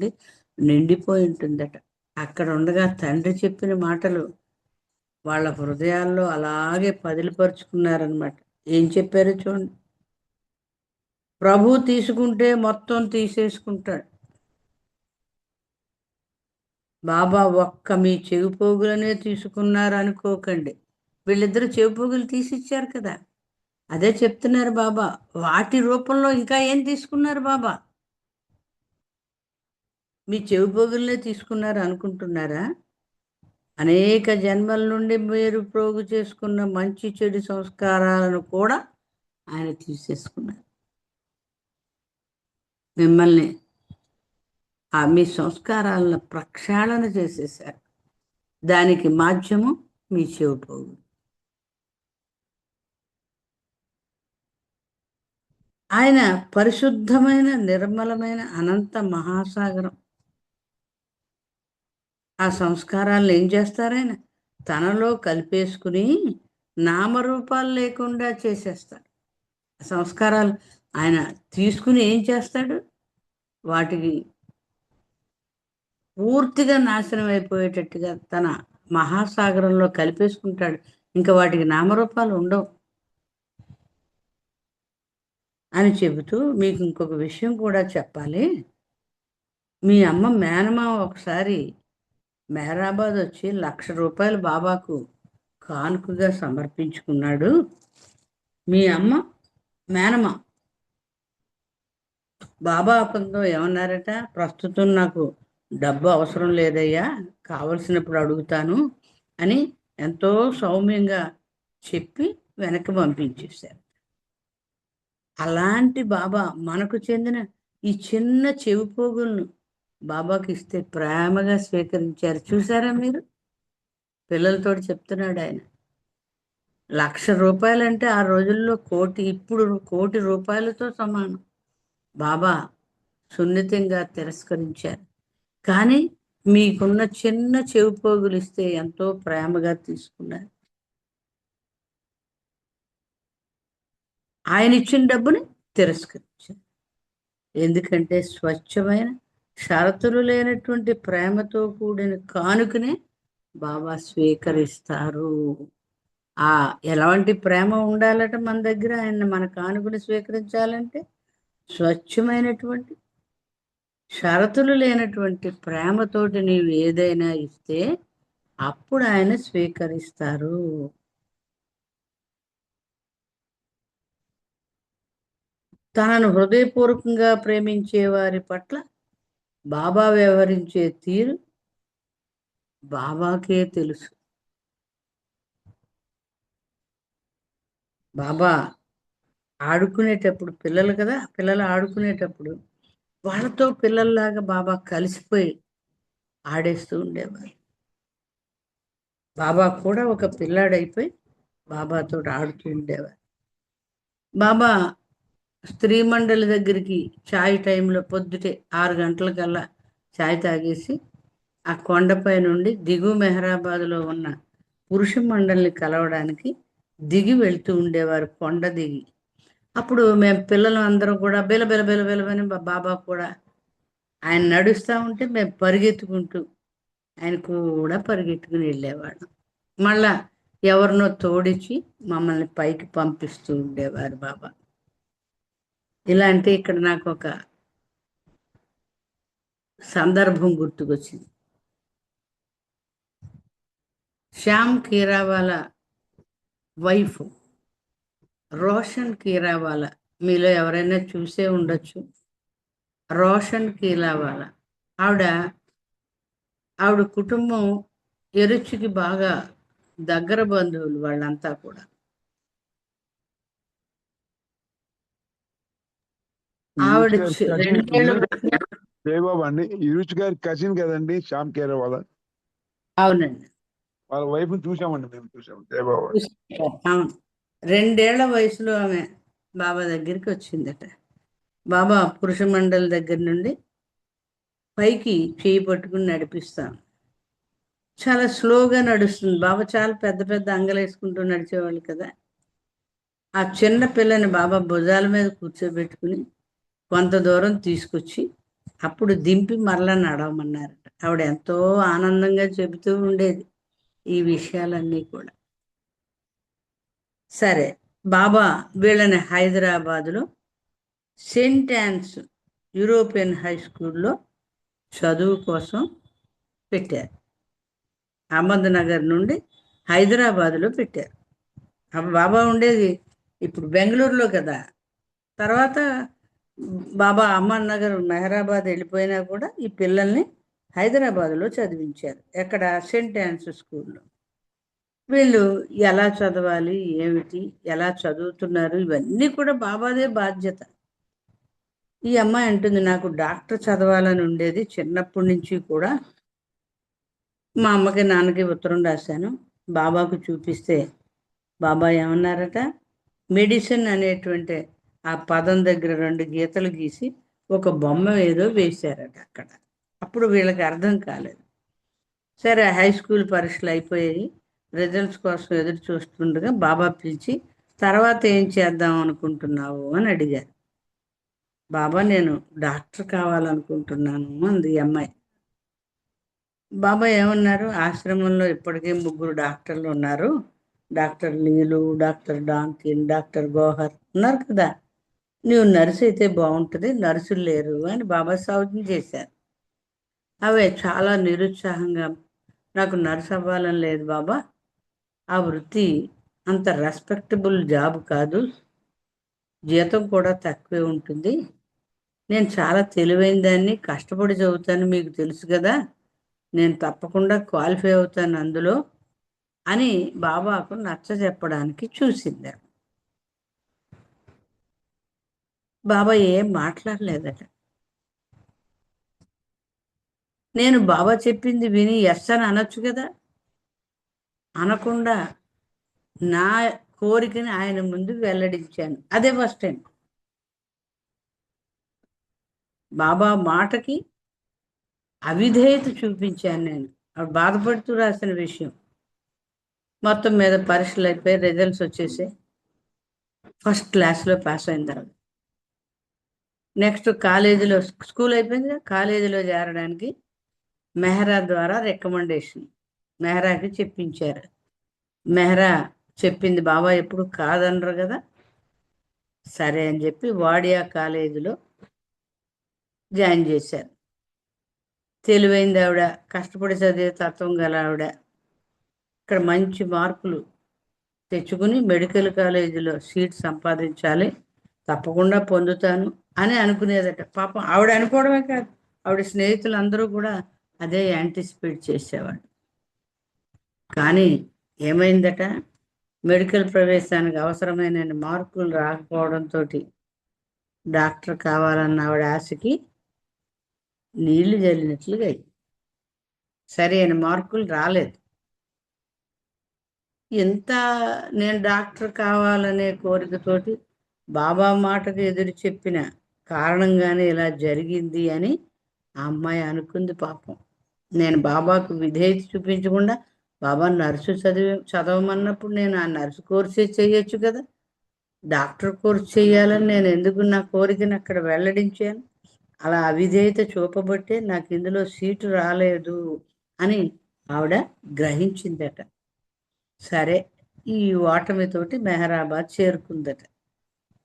నిండిపోయి ఉంటుందట. అక్కడ ఉండగా తండ్రి చెప్పిన మాటలు వాళ్ళ హృదయాల్లో అలాగే పదిలిపరుచుకున్నారనమాట. ఏం చెప్పారో చూడండి. ప్రభు తీసుకుంటే మొత్తం తీసేసుకుంటాడు. బాబా ఒక్క మీ చెవి పోగులనే తీసుకున్నారు అనుకోకండి. వీళ్ళిద్దరు చెవి పోగులు తీసిచ్చారు కదా, అదే చెప్తున్నారు బాబా. వాటి రూపంలో ఇంకా ఏం తీసుకున్నారు బాబా? మీ చెవి పోగులనే తీసుకున్నారు అనుకుంటున్నారా? అనేక జన్మల నుండి మీరు ప్రోగు చేసుకున్న మంచి చెడు సంస్కారాలను కూడా ఆయన తీసేసుకున్నారు. మిమ్మల్ని మీ సంస్కారాలను ప్రక్షాళన చేసేసారు. దానికి మాధ్యమం మీ చెవి పోగు. ఆయన పరిశుద్ధమైన నిర్మలమైన అనంత మహాసాగరం. ఆ సంస్కారాలను ఏం చేస్తారాయన? తనలో కలిపేసుకుని నామరూపాలు లేకుండా చేసేస్తాడు. సంస్కారాలు ఆయన తీసుకుని ఏం చేస్తాడు? వాటికి పూర్తిగా నాశనం అయిపోయేటట్టుగా తన మహాసాగరంలో కలిపేసుకుంటాడు. ఇంకా వాటికి నామరూపాలు ఉండవు. అని చెబుతూ మీకు ఇంకొక విషయం కూడా చెప్పాలి. మీ అమ్మ మేనమామ ఒకసారి మెహరాబాద్ వచ్చి ₹1,00,000 బాబాకు కానుకగా సమర్పించుకున్నాడు. మీ అమ్మ మేనమామ బాబా అతనితో ఏమన్నారట, ప్రస్తుతం నాకు డబ్బు అవసరం లేదయ్యా, కావలసినప్పుడు అడుగుతాను అని ఎంతో సౌమ్యంగా చెప్పి వెనక్కి పంపించేశారు. అలాంటి బాబా మనకు చెందిన ఈ చిన్న చెవి పోగులను బాబాకి ఇస్తే ప్రేమగా స్వీకరించారు. చూసారా మీరు? పిల్లలతో చెప్తున్నాడు ఆయన. ₹1,00,000 అంటే ఆ రోజుల్లో కోటి, ఇప్పుడు ₹1,00,00,000 సమానం. బాబా సున్నితంగా తిరస్కరించారు. కానీ మీకున్న చిన్న చెవి పోగులు ఇస్తే ఎంతో ప్రేమగా తీసుకున్నారు. ఆయన ఇచ్చిన డబ్బుని తిరస్కరించారు. ఎందుకంటే స్వచ్ఛమైన, షరతులు లేనటువంటి ప్రేమతో కూడిన కానుకనే బాబా స్వీకరిస్తారు. ఎలాంటి ప్రేమ ఉండాలట మన దగ్గర? ఆయన మన కానుకని స్వీకరించాలంటే స్వచ్ఛమైనటువంటి, షరతులు లేనటువంటి ప్రేమతోటి నీవు ఏదైనా ఇస్తే అప్పుడు ఆయన స్వీకరిస్తారు. తనను హృదయపూర్వకంగా ప్రేమించే వారి పట్ల బాబా వ్యవహరించే తీరు బాబాకే తెలుసు. బాబా ఆడుకునేటప్పుడు, పిల్లలు కదా, పిల్లలు ఆడుకునేటప్పుడు వాళ్ళతో పిల్లల్లాగా బాబా కలిసిపోయి ఆడేస్తూ ఉండేవారు. బాబా కూడా ఒక పిల్లాడైపోయి బాబాతో ఆడుతూ ఉండేవారు. బాబా స్త్రీ మండలి దగ్గరికి చాయ్ టైంలో పొద్దుటే 6 గంటలకల్లా చాయ్ తాగేసి ఆ కొండపై నుండి దిగు మెహరాబాద్లో ఉన్న పురుష మండలిని కలవడానికి దిగి వెళ్తూ ఉండేవారు, కొండ దిగి. అప్పుడు మేము పిల్లలు అందరం కూడా బిల బిల బిల బిలవని బాబా కూడా ఆయన నడుస్తూ ఉంటే మేము పరిగెత్తుకుంటూ ఆయన కూడా పరిగెత్తుకుని వెళ్ళేవాళ్ళం. మళ్ళా ఎవరినో తోడిచి మమ్మల్ని పైకి పంపిస్తూ ఉండేవారు బాబా. ఇలాంటి ఇక్కడ నాకు ఒక సందర్భం గుర్తుకొచ్చింది. శ్యామ్ కీరావాలా వైఫ్ రోషన్ కీరావాలా, మీలో ఎవరైనా చూసే ఉండొచ్చు. రోషన్ కీరావాలా ఆవిడ కుటుంబం ఎరుచికి బాగా దగ్గర బంధువులు వాళ్ళంతా కూడా. ఆవిడ
జయబాబా అండి, ఇరుచి గారి కజిన్ కదండి శ్యామ్ కేరవాల.
అవునండి,
వాళ్ళ వైఫ్ చూసామండి, మేము చూసాము. జయబాబా
అవును. 2 ఏళ్ల వయసులో ఆమె బాబా దగ్గరికి వచ్చిందట. బాబా పురుష మండలి దగ్గర నుండి పైకి చేయి పట్టుకుని నడిపిస్తాం. చాలా స్లోగా నడుస్తుంది. బాబా చాలా పెద్ద పెద్ద అంగలేసుకుంటూ నడిచేవాళ్ళు కదా. ఆ చిన్న పిల్లని బాబా భుజాల మీద కూర్చోబెట్టుకుని కొంత దూరం తీసుకొచ్చి అప్పుడు దింపి మరలా నడవమన్నారట. ఆవిడ ఎంతో ఆనందంగా చెబుతూ ఉండేది ఈ విషయాలన్నీ కూడా. సరే, బాబా వీళ్ళని హైదరాబాదులో సెయింట్ యాన్స్ యూరోపియన్ హై స్కూల్లో చదువు కోసం పెట్టారు. అహ్మద్ నగర్ నుండి హైదరాబాదులో పెట్టారు. అప్పుడు బాబా ఉండేది ఇప్పుడు బెంగళూరులో కదా. తర్వాత బాబా అహ్మద్ నగర్ మెహరాబాద్ వెళ్ళిపోయినా కూడా ఈ పిల్లల్ని హైదరాబాదులో చదివించారు. ఎక్కడ? సెయింట్ యాన్స్ స్కూల్లో. వీళ్ళు ఎలా చదవాలి, ఏమిటి, ఎలా చదువుతున్నారు, ఇవన్నీ కూడా బాబాదే బాధ్యత. ఈ అమ్మాయి అంటుంది, నాకు డాక్టర్ చదవాలని ఉండేది చిన్నప్పటి నుంచి కూడా. మా అమ్మకి నాన్నకి ఉత్తరం రాశాను, బాబాకు చూపిస్తే బాబా ఏమన్నారట, మెడిసిన్ అనేటువంటి ఆ పదం దగ్గర 2 గీతలు గీసి ఒక బొమ్మ ఏదో వేశారట అక్కడ. అప్పుడు వీళ్ళకి అర్థం కాలేదు. సరే, హై స్కూల్ పరీక్షలు అయిపోయాయి. రిజల్ట్స్ కోసం ఎదురు చూస్తుండగా బాబా పిలిచి తర్వాత ఏం చేద్దాం అనుకుంటున్నావు అని అడిగారు. బాబా, నేను డాక్టర్ కావాలనుకుంటున్నాను అంది ఈ అమ్మాయి. బాబా ఏమన్నారు, ఆశ్రమంలో ఇప్పటికే 3 డాక్టర్లు ఉన్నారు. డాక్టర్ నీలు, డాక్టర్ డాంకిన్, డాక్టర్ గోహర్ ఉన్నారు కదా. నువ్వు నర్సు అయితే బాగుంటుంది, నర్సులు లేరు అని బాబా సౌజ్ఞ చేశారు. అవే చాలా నిరుత్సాహంగా, నాకు నర్సు అవ్వాలని లేదు బాబా, ఆ వృత్తి అంత రెస్పెక్టబుల్ జాబ్ కాదు, జీతం కూడా తక్కువే ఉంటుంది, నేను చాలా తెలివైన దాన్ని, కష్టపడి చదువుతాను, మీకు తెలుసు కదా, నేను తప్పకుండా క్వాలిఫై అవుతాను అందులో అని బాబాకు నచ్చ చెప్పడానికి చూసింది. బాబా ఏం మాట్లాడలేదట. నేను బాబా చెప్పింది విని ఎస్ అని అనొచ్చు కదా, అనకుండా నా కోరికని ఆయన ముందు వెల్లడించాను. అదే ఫస్ట్ టైం బాబా మాటకి అవిధేయత చూపించాను. నేను ఆవిడ బాధపడుతూ రాసిన విషయం. మొత్తం మీద పరీక్షలు అయిపోయి రిజల్ట్స్ వచ్చేసి ఫస్ట్ క్లాస్లో పాస్ అయిన తర్వాత నెక్స్ట్ కాలేజీలో, స్కూల్ అయిపోయింది, కాలేజీలో చేరడానికి మెహరా ద్వారా రికమెండేషన్ మెహరాకి చెప్పించారు. మెహరా చెప్పింది బాబా ఎప్పుడు కాదనరు కదా, సరే అని చెప్పి వాడియా కాలేజీలో జాయిన్ చేశారు. తెలివైంది ఆవిడ, కష్టపడి చదివే తత్వం గల ఆవిడ. ఇక్కడ మంచి మార్కులు తెచ్చుకుని మెడికల్ కాలేజీలో సీట్ సంపాదించాలి, తప్పకుండా పొందుతాను అని అనుకునేదట. పాపం ఆవిడ అనుకోవడమే కాదు, ఆవిడ స్నేహితులు అందరూ కూడా అదే యాంటిసిపేట్ చేసేవాడు. కానీ ఏమైందట, మెడికల్ ప్రవేశానికి అవసరమైన మార్కులు రాకపోవడంతో డాక్టర్ కావాలన్న ఆవిడ ఆశకి నీళ్లు జల్లినట్లుగా అయింది. సరైన మార్కులు రాలేదు. ఎంత నేను డాక్టర్ కావాలనే కోరికతోటి బాబా మాటకు ఎదురు చెప్పిన కారణంగానే ఇలా జరిగింది అని ఆ అమ్మాయి అనుకుంది. పాపం నేను బాబాకు విధేయత చూపించకుండా బాబా నర్సు చదవమన్నప్పుడు నేను ఆ నర్సు కోర్సే చేయొచ్చు కదా, డాక్టర్ కోర్స్ చేయాలని నేను ఎందుకు నా కోరికను అక్కడ వెల్లడించాను. అలా అవిధేయత చూపబట్టే నాకు ఇందులో సీటు రాలేదు అని ఆవిడ గ్రహించిందట. సరే, ఈ ఓటమితోటి మెహరాబాద్ చేరుకుందట.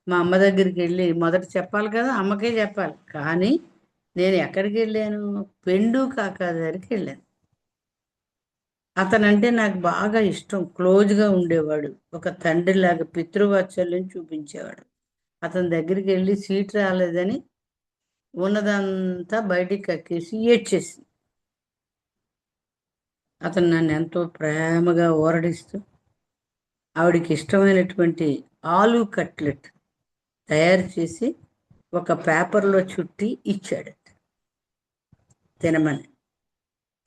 మా అమ్మ దగ్గరికి వెళ్ళి మొదట చెప్పాలి కదా, అమ్మకే చెప్పాలి. కానీ నేను ఎక్కడికి వెళ్ళాను, పెండు కాకా దగ్గరికి వెళ్ళాను. అతనంటే నాకు బాగా ఇష్టం, క్లోజ్గా ఉండేవాడు, ఒక తండ్రిలాగా పితృవాత్సల్యం చూపించేవాడు. అతని దగ్గరికి వెళ్ళి సీట్ రాలేదని ఉన్నదంతా బయటికి కక్కేసి ఏడ్చేసి, అతను నన్ను ఎంతో ప్రేమగా ఓరడిస్తూ ఆవిడికి ఇష్టమైనటువంటి ఆలు కట్లెట్ తయారు చేసి ఒక పేపర్లో చుట్టి ఇచ్చాడు తినమని.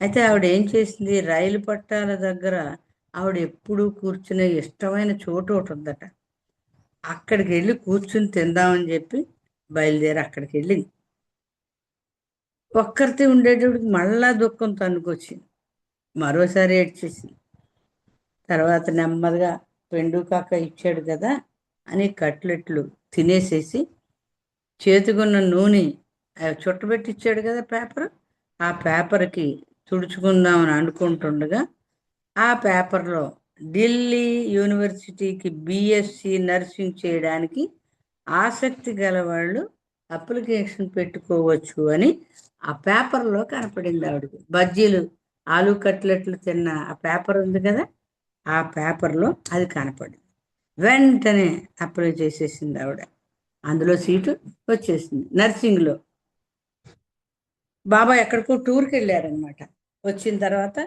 అయితే ఆవిడ ఏం చేసింది, రైలు పట్టాల దగ్గర ఆవిడ ఎప్పుడూ కూర్చునే ఇష్టమైన చోటు ఒకటి ఉందట, అక్కడికి వెళ్ళి కూర్చుని తిందామని చెప్పి బయలుదేరి అక్కడికి వెళ్ళింది. ఒక్కరితే ఉండేటప్పటికి మళ్ళా దుఃఖం తన్నుకొచ్చింది, మరోసారి ఏడ్చేసింది. తర్వాత నెమ్మదిగా పెండు కాక ఇచ్చాడు కదా అని కట్లెట్లు తినేసేసి చేతికున్న నూనె చుట్టబెట్టి ఇచ్చాడు కదా పేపర్, ఆ పేపర్కి తుడుచుకుందామని అనుకుంటుండగా ఆ పేపర్లో ఢిల్లీ యూనివర్సిటీకి బిఎస్సి నర్సింగ్ చేయడానికి ఆసక్తి గల వాళ్ళు అప్లికేషన్ పెట్టుకోవచ్చు అని ఆ పేపర్లో కనపడింది ఆవిడకి. బజ్జీలు ఆలు కట్లెట్లు తిన్న ఆ పేపర్ ఉంది కదా, ఆ పేపర్లో అది కనపడింది. వెంటనే అప్లై చేసేసింది ఆవిడ, అందులో సీటు వచ్చేసింది. నర్సింగ్లో బాబా ఎక్కడికో టూర్కి వెళ్ళారనమాట. వచ్చిన తర్వాత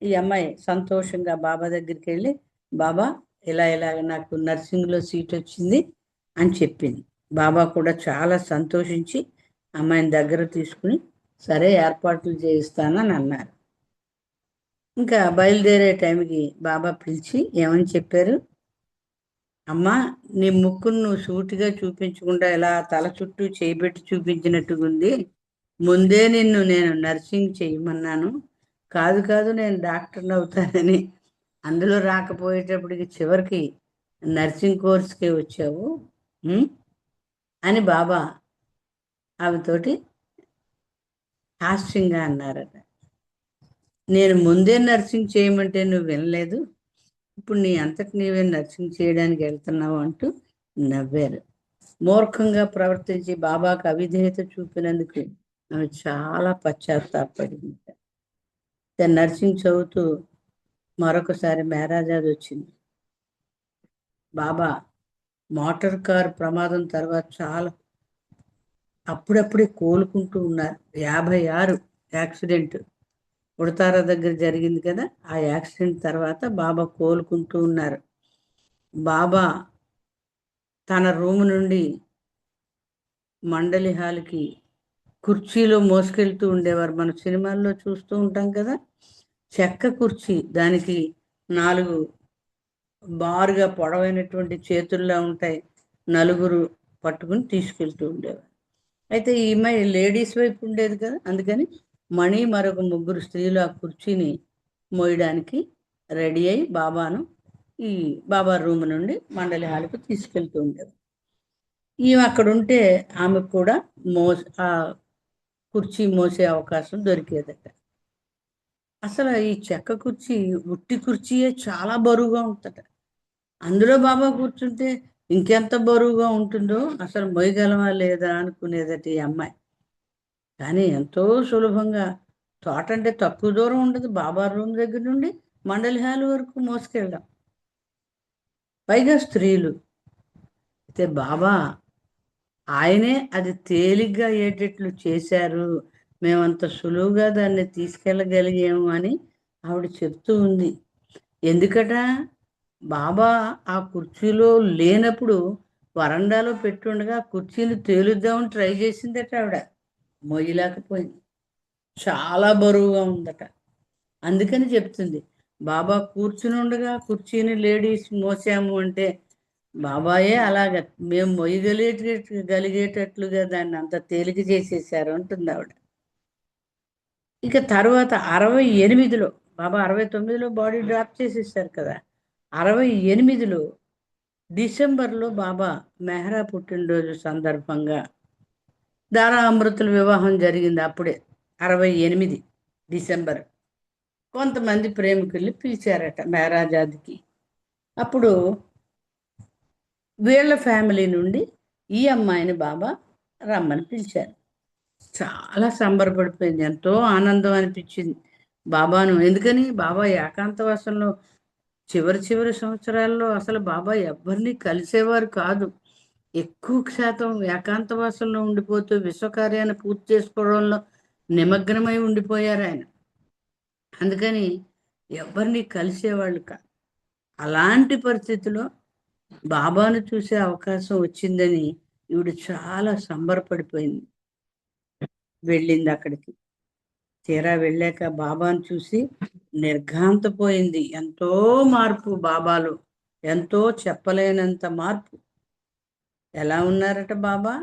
ఈ అమ్మాయి సంతోషంగా బాబా దగ్గరికి వెళ్ళి, బాబా ఇలాగ నాకు నర్సింగ్లో సీట్ వచ్చింది అని చెప్పింది. బాబా కూడా చాలా సంతోషించి అమ్మాయిని దగ్గర తీసుకుని సరే ఏర్పాట్లు చేయిస్తానని అన్నారు. ఇంకా బయలుదేరే టైంకి బాబా పిలిచి ఏమని చెప్పారు, అమ్మా నీ ముక్కును నువ్వు సూటిగా చూపించకుండా ఇలా తల చుట్టూ చేయబెట్టి చూపించినట్టుగా ఉంది, ముందే నిన్ను నేను నర్సింగ్ చేయమన్నాను, కాదు నేను డాక్టర్ని అవుతానని, అందులో రాకపోయేటప్పటికి చివరికి నర్సింగ్ కోర్స్కే వచ్చావు అని బాబా ఆమెతోటి హాస్యంగా అన్నారట. నేను ముందే నర్సింగ్ చేయమంటే నువ్వు వినలేదు, ఇప్పుడు నీ అంతటి నీవే నర్సింగ్ చేయడానికి వెళ్తున్నావు అంటూ నవ్వారు. మూర్ఖంగా ప్రవర్తించి బాబాకు అవిధేయత చూపినందుకు ఆమె చాలా పశ్చాత్తాపడింది. నర్సింగ్ చదువుతూ మరొకసారి మేరాజాద్ వచ్చింది. బాబా మోటార్ కార్ ప్రమాదం తర్వాత చాలా అప్పుడప్పుడే కోలుకుంటూ ఉన్నారు. 56 యాక్సిడెంట్ ఉడతార దగ్గర జరిగింది కదా, ఆ యాక్సిడెంట్ తర్వాత బాబా కోలుకుంటూ ఉన్నారు. బాబా తన రూమ్ నుండి మండలి హాల్కి కుర్చీలో మోసుకెళ్తూ ఉండేవారు. మన సినిమాల్లో చూస్తూ ఉంటాం కదా, చెక్క కుర్చీ, దానికి 4 బారుగా పొడవైనటువంటి చేతుల్లా ఉంటాయి, నలుగురు పట్టుకుని తీసుకెళ్తూ ఉండేవారు. అయితే ఈమె లేడీస్ వైపు ఉండేది కదా, అందుకని మణి మరొక 3 స్త్రీలు ఆ కుర్చీని మోయడానికి రెడీ అయి బాబాను ఈ బాబా రూమ్ నుండి మండలి హాల్కి తీసుకెళ్తూ ఉండేవారు. ఈమె అక్కడ ఉంటే ఆమెకు కూడా ఆ కుర్చీ మోసే అవకాశం దొరికేదట. అసలు ఈ చెక్క కుర్చీ ఉట్టి కుర్చీయే చాలా బరువుగా ఉంటుందట. అందులో బాబా కూర్చుంటే ఇంకెంత బరువుగా ఉంటుందో, అసలు మోయగలమా లేదా అనుకునేదట ఈ అమ్మాయి. కానీ ఎంతో సులభంగా, తోట అంటే తక్కువ దూరం ఉండదు, బాబా రూమ్ దగ్గర నుండి మండలి హాల్ వరకు మోసుకెళ్ళడం, పైగా స్త్రీలు. అయితే బాబా ఆయనే అది తేలిగ్గా అయ్యేటట్లు చేశారు, మేమంత సులువుగా దాన్ని తీసుకెళ్ళగలిగాము అని ఆవిడ చెప్తూ ఉంది. ఎందుకట, బాబా ఆ కుర్చీలో లేనప్పుడు వరండాలో పెట్టుండగా కుర్చీని తేలుద్దామని ట్రై చేసిందట ఆవిడ, మొయ్యలేకపోయింది, చాలా బరువుగా ఉందట. అందుకని చెప్తుంది, బాబా కూర్చుని ఉండగా కుర్చీని లేడీస్ మోసాము అంటే బాబాయే అలాగ మేము మొయ్యగలిగేటట్లుగా దాన్ని అంత తేలిక చేసేసారు అంటుంది ఆవిడ. ఇక తర్వాత 68లో, బాబా 69లో బాడీ డ్రాప్ చేసేసారు కదా, 68లో డిసెంబర్లో బాబా మెహ్రా పుట్టినరోజు సందర్భంగా దారా అమృతుల వివాహం జరిగింది. అప్పుడే 68 డిసెంబర్. కొంతమంది ప్రేమికుల్ని పిలిచారట మెహరాజాద్కి. అప్పుడు వీళ్ళ ఫ్యామిలీ నుండి ఈ అమ్మాయిని బాబా రమ్మని పిలిచారు. చాలా సంబరపడిపోయింది, ఎంతో ఆనందం అనిపించింది బాబాను. ఎందుకని, బాబా ఏకాంతవాసంలో చివరి సంవత్సరాల్లో అసలు బాబా ఎవరిని కలిసేవారు కాదు. ఎక్కువ శాతం ఏకాంతవాసంలో ఉండిపోతూ విశ్వకార్యాన్ని పూర్తి చేసుకోవడంలో నిమగ్నమై ఉండిపోయారు ఆయన. అందుకని ఎవరిని కలిసేవాళ్ళు కాదు. అలాంటి పరిస్థితిలో బాబాను చూసే అవకాశం వచ్చిందని ఈవిడ చాలా సంబరపడిపోయింది. వెళ్ళింది అక్కడికి. తీరా వెళ్ళాక బాబాను చూసి నిర్ఘాంతపోయింది. ఎంతో మార్పు బాబాలో, ఎంతో చెప్పలేనంత మార్పు. ఎలా ఉన్నారట బాబా,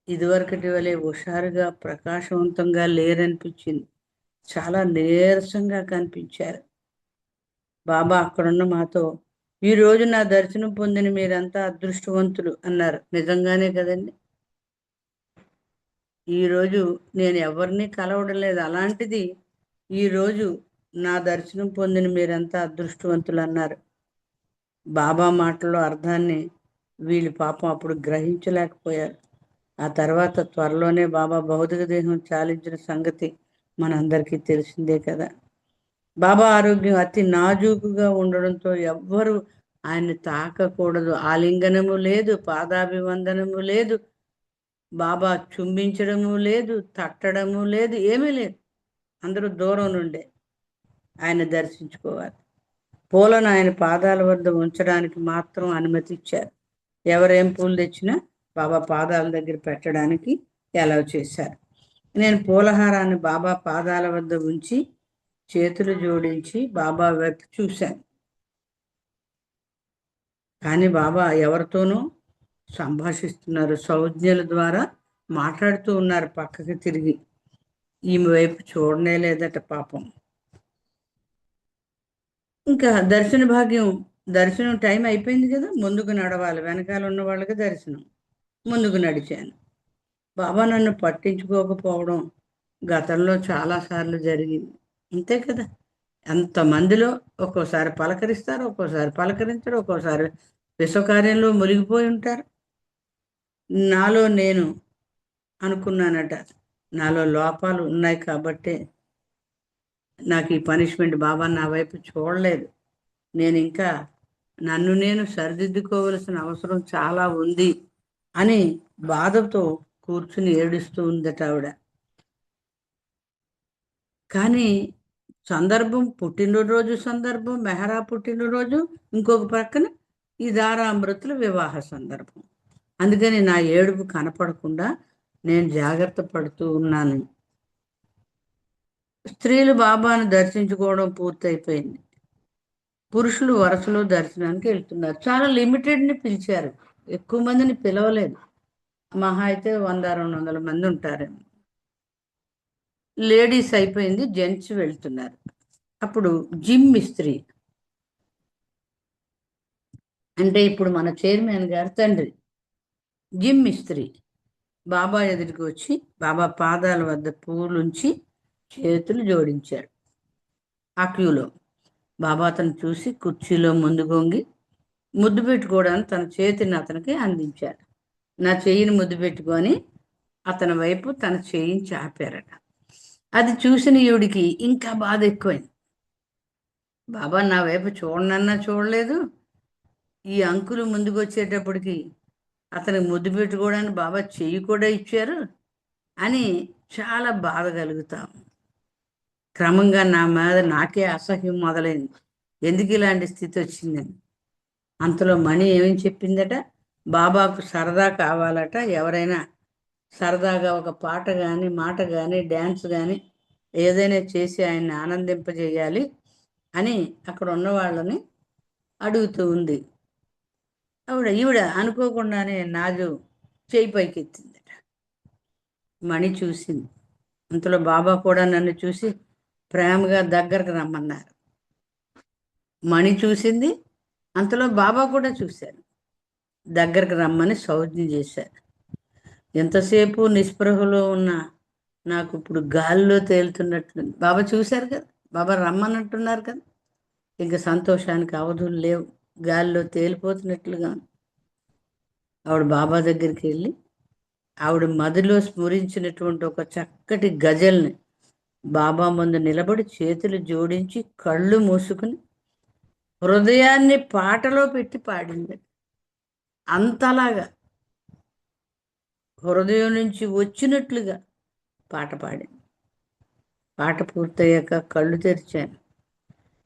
ఇదివరకటి వలె హుషారుగా ప్రకాశవంతంగా లేరనిపించింది, చాలా నీరసంగా కనిపించారు. బాబా అక్కడున్న మాతో, ఈరోజు నా దర్శనం పొందిన మీరంతా అదృష్టవంతులు అన్నారు. నిజంగానే కదండి, ఈరోజు నేను ఎవరిని కలవడం లేదు, అలాంటిది ఈరోజు నా దర్శనం పొందిన మీరంతా అదృష్టవంతులు అన్నారు. బాబా మాటల్లో అర్థాన్ని వీళ్ళు పాపం అప్పుడు గ్రహించలేకపోయారు. ఆ తర్వాత త్వరలోనే బాబా భౌతిక దేహం చాలించిన సంగతి మనందరికీ తెలిసిందే కదా. బాబా ఆరోగ్యం అతి నాజూకుగా ఉండడంతో ఎవ్వరూ ఆయన్ని తాకకూడదు. ఆలింగనము లేదు, పాదాభివందనము లేదు, బాబా చుంబించడము లేదు, తట్టడము లేదు, ఏమీ లేదు. అందరూ దూరం నుండే ఆయన దర్శించుకోవాలి. పూలను ఆయన పాదాల వద్ద ఉంచడానికి మాత్రం అనుమతి ఇచ్చారు. ఎవరేం పూలు తెచ్చినా బాబా పాదాల దగ్గర పెట్టడానికి అలౌ చేశారు. నేను పూలహారాన్ని బాబా పాదాల వద్ద ఉంచి చేతులు జోడించి బాబా వైపు చూశాను. కానీ బాబా ఎవరితోనూ సంభాషిస్తున్నారు, సంజ్ఞల ద్వారా మాట్లాడుతూ ఉన్నారు. పక్కకి తిరిగి ఈమె వైపు చూడనే లేదట పాపం. ఇంకా దర్శనం టైం అయిపోయింది కదా, ముందుకు నడవాలి, వెనకాల ఉన్న వాళ్ళకి దర్శనం. ముందుకు నడిచాను. బాబా నన్ను పట్టించుకోకపోవడం గతంలో చాలాసార్లు జరిగింది, అంతే కదా. ఎంతమందిలో ఒక్కోసారి పలకరిస్తారు, ఒక్కోసారి పలకరించరు, ఒక్కోసారి విశ్వకార్యంలో మునిగిపోయి ఉంటారు. నాలో నేను అనుకున్నానట, నాలో లోపాలు ఉన్నాయి కాబట్టి నాకు ఈ పనిష్మెంట్. బాబా నా వైపు చూడలేదు, నేను ఇంకా నన్ను నేను సరిదిద్దుకోవలసిన అవసరం చాలా ఉంది అని బాధతో కూర్చుని ఏడుస్తూ ఉందట ఆవిడ. కానీ సందర్భం, పుట్టినరోజు సందర్భం, మెహరా పుట్టినరోజు, ఇంకొక ప్రక్కన ఈ దారామృతుల వివాహ సందర్భం. అందుకని నా ఏడుపు కనపడకుండా నేను జాగ్రత్త పడుతూ ఉన్నాను. స్త్రీలు బాబాను దర్శించుకోవడం పూర్తయిపోయింది. పురుషులు వరుసలో దర్శనానికి వెళ్తున్నారు. చాలా లిమిటెడ్ని పిలిచారు, ఎక్కువ మందిని పిలవలేదు. మహా అయితే 100-200 మంది ఉంటారేమో. లేడీస్ అయిపోయింది, జెంట్స్ వెళ్తున్నారు. అప్పుడు జిమ్ మిస్త్రీ అంటే ఇప్పుడు మన చైర్మన్ గారు తండ్రి జిమ్ మిస్త్రీ బాబా ఎదుటికి వచ్చి బాబా పాదాల వద్ద పూలుంచి చేతులు జోడించాడు. ఆ క్యూలో బాబా అతను చూసి కుర్చీలో ముందు గొంగి ముద్దు పెట్టుకోవడానికి తన చేతిని అతనికి అందించాడు. నా చెయ్యిని ముద్దు పెట్టుకొని అతని వైపు తన చెయ్యిని చాపారట. అది చూసిన ఈవిడికి ఇంకా బాధ ఎక్కువైంది. బాబా నా వైపు చూడనన్నా చూడలేదు, ఈ అంకులు ముందుకు వచ్చేటప్పటికి అతనికి ముద్దు పెట్టుకోవడానికి బాబా చెయ్యి కూడా ఇచ్చారు అని చాలా బాధ కలుగుతాం. క్రమంగా నా మీద నాకే అసహ్యం మొదలైంది, ఎందుకు ఇలాంటి స్థితి వచ్చిందని. అంతలో మణి ఏమని చెప్పిందట, బాబాకు సరదా కావాలట, ఎవరైనా సరదాగా ఒక పాట కానీ మాట కానీ డ్యాన్స్ కానీ ఏదైనా చేసి ఆయన్ని ఆనందింపజేయాలి అని అక్కడ ఉన్న వాళ్ళని అడుగుతూ ఉంది. ఈవిడ అనుకోకుండానే నాజు చేయి పైకెత్తిందట. మణి చూసింది. అంతలో బాబా కూడా నన్ను చూసి ప్రేమగా దగ్గరకు రమ్మన్నారు. మణి చూసింది, అంతలో బాబా కూడా చూశారు, దగ్గరకు రమ్మని సౌజ్ఞ చేశారు. ఎంతసేపు నిస్పృహలో ఉన్న నాకు ఇప్పుడు గాలిలో తేలుతున్నట్లుంది. బాబా చూశారు కదా, బాబా రమ్మన్నట్టున్నారు కదా, ఇంకా సంతోషానికి అవధులు లేవు, గాలిలో తేలిపోతున్నట్లుగా. ఆవిడ బాబా దగ్గరికి వెళ్ళి ఆవిడ మదిలో స్మరించినటువంటి ఒక చక్కటి గజల్ని బాబా ముందు నిలబడి చేతులు జోడించి కళ్ళు మూసుకుని హృదయాన్ని పాటలో పెట్టి పాడింది. అంతలాగా హృదయం నుంచి వచ్చినట్లుగా పాట పాడింది. పాట పూర్తయ్యాక కళ్ళు తెరిచాను.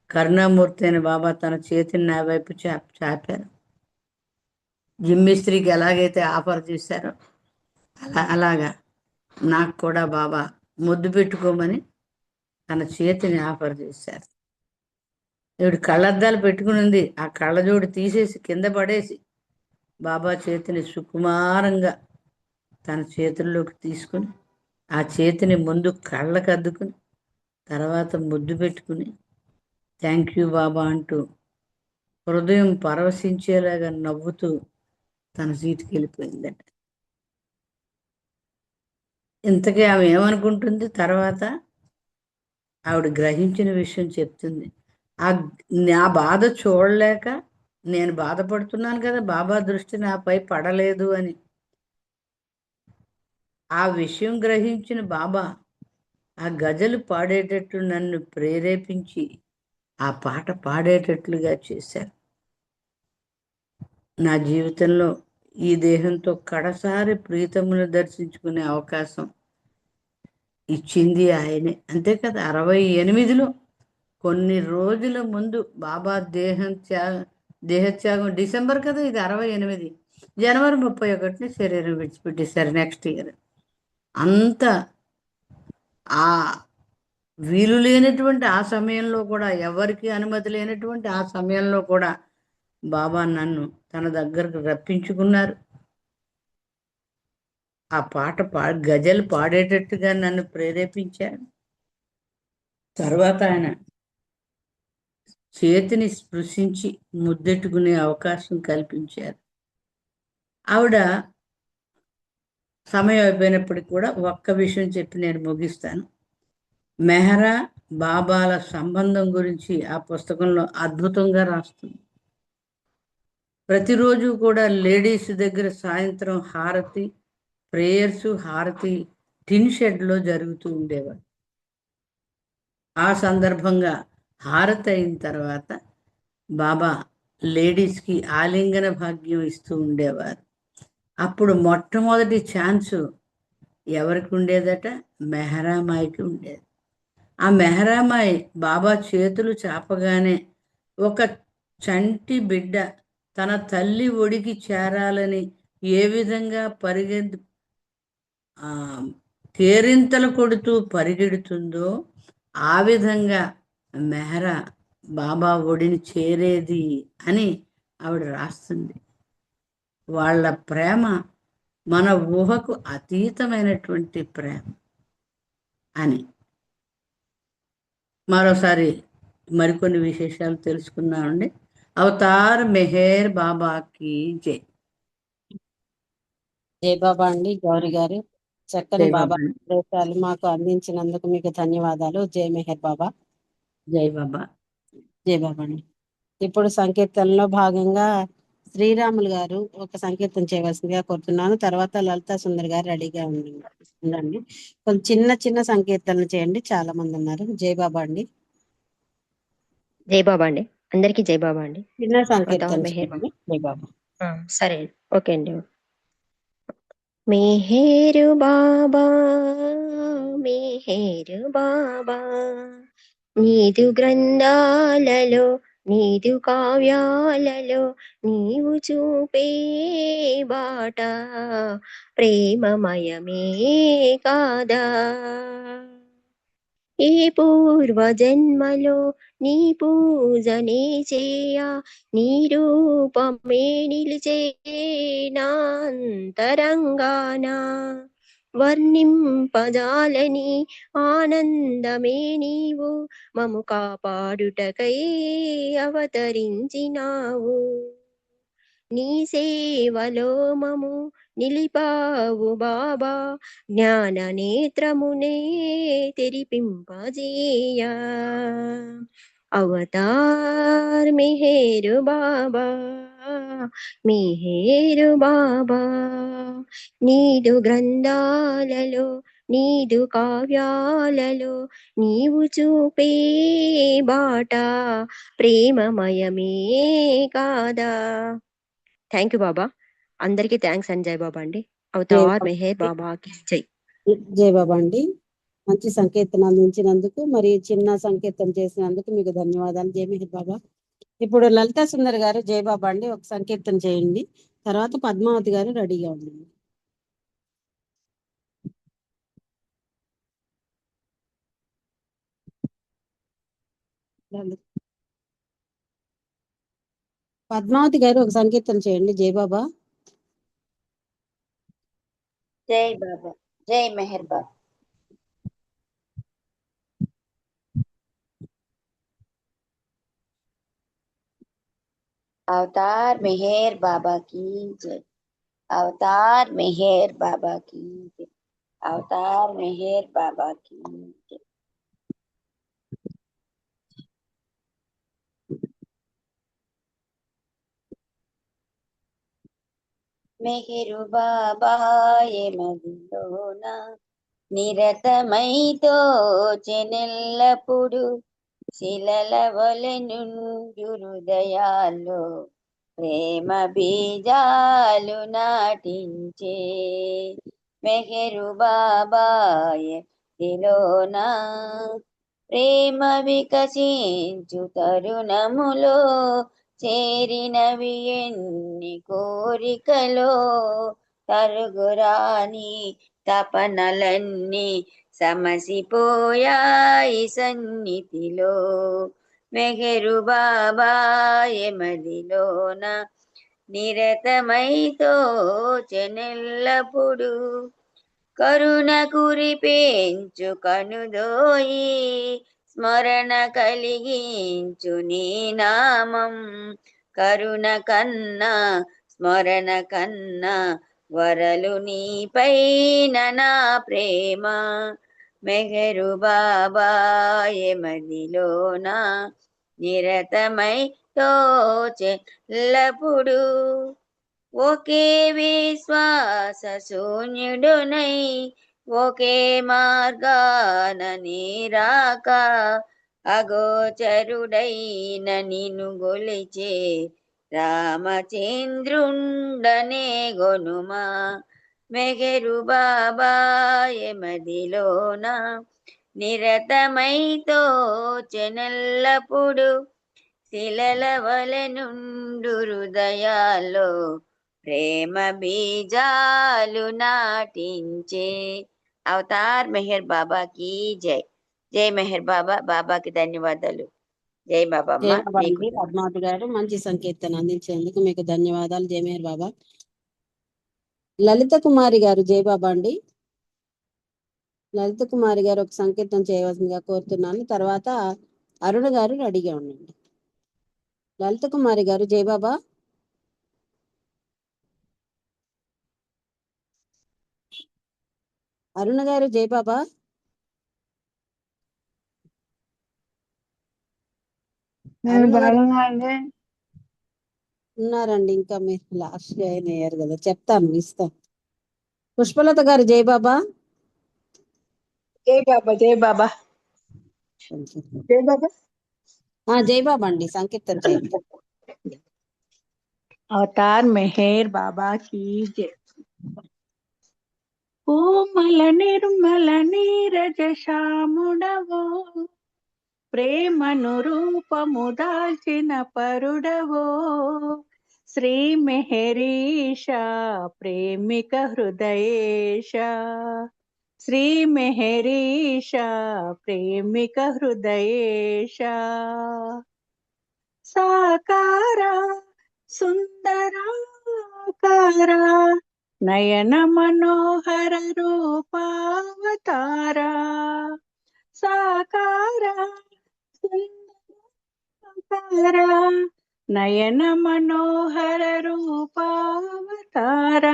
కరుణామూర్తి అయిన బాబా తన చేతిని నా వైపు చాపారు. జిమ్మిస్త్రీకి ఎలాగైతే ఆఫర్ చేశారో అలాగా నాకు కూడా బాబా ముద్దు పెట్టుకోమని తన చేతిని ఆఫర్ చేశారు. ఈవిడ కళ్ళద్దాలు పెట్టుకుని ఉంది, ఆ కళ్ళజోడు తీసేసి కింద పడేసి బాబా చేతిని సుకుమారంగా తన చేతుల్లోకి తీసుకుని ఆ చేతిని ముందు కళ్ళకు అద్దుకుని తర్వాత ముద్దు పెట్టుకుని థ్యాంక్ యూ బాబా అంటూ హృదయం పరవశించేలాగా నవ్వుతూ తన సీటుకి వెళ్ళిపోయిందట. ఇంతకీ ఆమె ఏమనుకుంటుంది తర్వాత ఆవిడ గ్రహించిన విషయం చెప్తుంది. నా బాధ చూడలేక నేను బాధపడుతున్నాను కదా, బాబా దృష్టి నాపై పడలేదు అని. ఆ విషయం గ్రహించిన బాబా ఆ గజలు పాడేటట్లు నన్ను ప్రేరేపించి ఆ పాట పాడేటట్లుగా చేశారు. నా జీవితంలో ఈ దేహంతో కడసారి ప్రీతమును దర్శించుకునే అవకాశం ఇచ్చింది ఆయనే. అంతే కదా, 68లో కొన్ని రోజుల ముందు బాబా దేహత్యాగం డిసెంబర్ కదా, ఇది 68. జనవరి 31 శరీరం విడిచిపెట్టేశారు నెక్స్ట్ ఇయర్. అంత ఆ వీలు లేనటువంటి ఆ సమయంలో కూడా, ఎవరికి అనుమతి లేనటువంటి ఆ సమయంలో కూడా బాబా నన్ను తన దగ్గరకు రప్పించుకున్నారు. ఆ పాట గజలు పాడేటట్టుగా నన్ను ప్రేరేపించారు. తర్వాత ఆయన చేతిని స్పృశించి ముద్దెట్టుకునే అవకాశం కల్పించారు. ఆవిడ సమయం అయిపోయినప్పటికీ కూడా ఒక్క విషయం చెప్పి నేను ముగిస్తాను. మెహరా బాబాల సంబంధం గురించి ఆ పుస్తకంలో అద్భుతంగా రాస్తుంది. ప్రతిరోజు కూడా లేడీస్ దగ్గర సాయంత్రం హారతి, ప్రేయర్స్, హారతి టిన్ షెడ్లో జరుగుతూ ఉండేవాడు. ఆ సందర్భంగా హారతి అయిన తర్వాత బాబా లేడీస్కి ఆలింగన భాగ్యం ఇస్తూ ఉండేవారు. అప్పుడు మొట్టమొదటి ఛాన్సు ఎవరికి ఉండేదట? మెహరామాయికి ఉండేది. ఆ మెహరామాయి బాబా చేతులు చాపగానే ఒక చంటి బిడ్డ తన తల్లి ఒడికి చేరాలని ఏ విధంగా కేరింతలు కొడుతూ పరిగెడుతుందో ఆ విధంగా మెహరా బాబా ఒడిని చేరేది అని ఆవిడ రాస్తుంది. వాళ్ళ ప్రేమ మన ఊహకు అతీతమైనటువంటి ప్రేమ అని. మరోసారి మరికొన్ని విశేషాలు తెలుసుకున్నామండి. అవతార్ మెహర్ బాబాకి జై.
జై బాబా అండి. గౌరీ గారు చక్కని
జై
బాబా
బాబా.
సందేశాలు మాకు అందించినందుకు మీకు ధన్యవాదాలు. జై మెహర్ బాబా.
జై బాబా.
జై బాబా అండి. ఇప్పుడు సంకీర్తనలో భాగంగా శ్రీరాములు గారు ఒక సంకీర్తన చేయవలసిందిగా కోరుతున్నాను. తర్వాత లలితా సుందర్ గారు రెడీగా ఉండండి. కొంచెం చిన్న చిన్న సంకీర్తనలు చేయండి, చాలా మంది ఉన్నారు. జై బాబా అండి.
జై బాబా అండి. అందరికీ జై బాబా అండి.
చిన్న సంకీర్తన
మెహర్
చేయండి. జై బాబా.
సరే అండి. ఓకే అండి. మెహేరు బాబా, మెహేరు బాబా, నీదు గ్రంథాలలో నీదు కావ్యాలలో నీవు చూపే బాట ప్రేమమయమే కాదా. ఏ పూర్వ జన్మలో నీ పూజనే చేయ నీ రూపమే నిలిచే నాంతరంగాన వర్ణింపజాలని ఆనందమే నీవు మము కాపాడుటకై అవతరించినావు. నీ సేవలో మము నిలిపావు బాబా, జ్ఞాన నేత్రమునే తెరిపింపజేయ. అవతార్ మెహేరు బాబా, మెహేరు బాబా, నీదు గ్రంథాలలో నీదు కావ్యాలలో నీవు చూపే బాట ప్రేమమయమే కాదా. థ్యాంక్ యూ బాబా. అందరికీ థ్యాంక్స్ అండి. జై బాబా అండి. అవతార్ మెహర్ బాబాకి జై.
జై బాబా అండి. మంచి సంకీర్తన అందించినందుకు, మరి చిన్న సంకీర్తన చేసినందుకు మీకు ధన్యవాదాలు. జై మెహర్ బాబా. ఇప్పుడు లలితా సుందర్ గారు జై బాబా అండి ఒక సంకీర్తన చేయండి. తర్వాత పద్మావతి గారు రెడీగా ఉండండి. పద్మావతి గారు ఒక సంకీర్తన చేయండి. జై బాబా.
జై బాబా. జై మెహర్ బాబా. अवतार मेहर बाबा की जय. अवतार मेहर बाबा की जय. अवतार मेहर बाबा की जय. మెహరు బాబాయే మదిలోన నిరతమైతో చెనెల్లప్పుడు శిలల వలెనుండు హృదయాల్లో ప్రేమ బీజాలు నాటించే. మెహరు బాబాయే దిలోన ప్రేమ వికసించు తరుణములో చేరినవి ఎన్ని కోరికలో తరుగురాని తపనలన్నీ సమసిపోయాయి సన్నిధిలో. మెహరు బాబాయే మదిలోన నిరతమైతో చెనెల్లప్పుడు కరుణ కురిపేంచు కనుదోయి స్మరణ కలిగించు నీ నామం. కరుణ కన్నా స్మరణ కన్నా వరలు నీ పైన నా ప్రేమ. మెహరు బాబాయే మదిలోన నిరతమై తోచెల్లప్పుడు ఒకే విశ్వాస శూన్యుడునై ఒకే మార్గాన నీరాక అగోచరుడైన నిన్ను గొలిచే రామచంద్రుండనే గొనుమా మెగరు బాబాయే మదిలోన నిరతమై తోచెనెల్లప్పుడు శిలల వలె నుండు హృదయాల్లో ప్రేమ బీజాలు నాటించే. అవతార్ మెహర్ బాబాకి జై. జై మెహర్ బాబా. బాబాకి ధన్యవాదాలు. జై బాబామ్మ. మీకు
జయబాబండి పద్మావతి గారు మంచి సంకీర్తన అందించేందుకు మీకు ధన్యవాదాలు. జయమేర్ బాబా. లలిత కుమారి గారు జయబాబా అండి. లలిత కుమారి గారు ఒక సంకీర్తన చేయవలసిందిగా కోరుతున్నాను. తర్వాత అరుణ గారు రెడీగా ఉండండి. లలిత కుమారి గారు జయబాబా. అరుణ గారు జయబాబా. అరుణ గారు ఉన్నారండి. ఇంకా మీరు లాస్ట్ జాయిన్ అయ్యారు కదా, చెప్తాను ఇస్తాను. పుష్పలత గారు జయబాబా.
జై బాబా. జై బాబా. జై బాబా.
జయబాబా అండి, సంకీర్తన చేయండి.
అవతార్ మెహర్ బాబా की जय. కోమల నిర్మల నీరజ శ్యాముడవో ప్రేమను రూపము దాల్చిన పరుడవో శ్రీ మెహరీష ప్రేమిక హృదయేశ శ్రీ మెహరీష ప్రేమిక హృదయేశ సాకార సుందరాకార నయన మనోహర రూపావతార సాకార సుందరాకార నయన మనోహర రూపావతార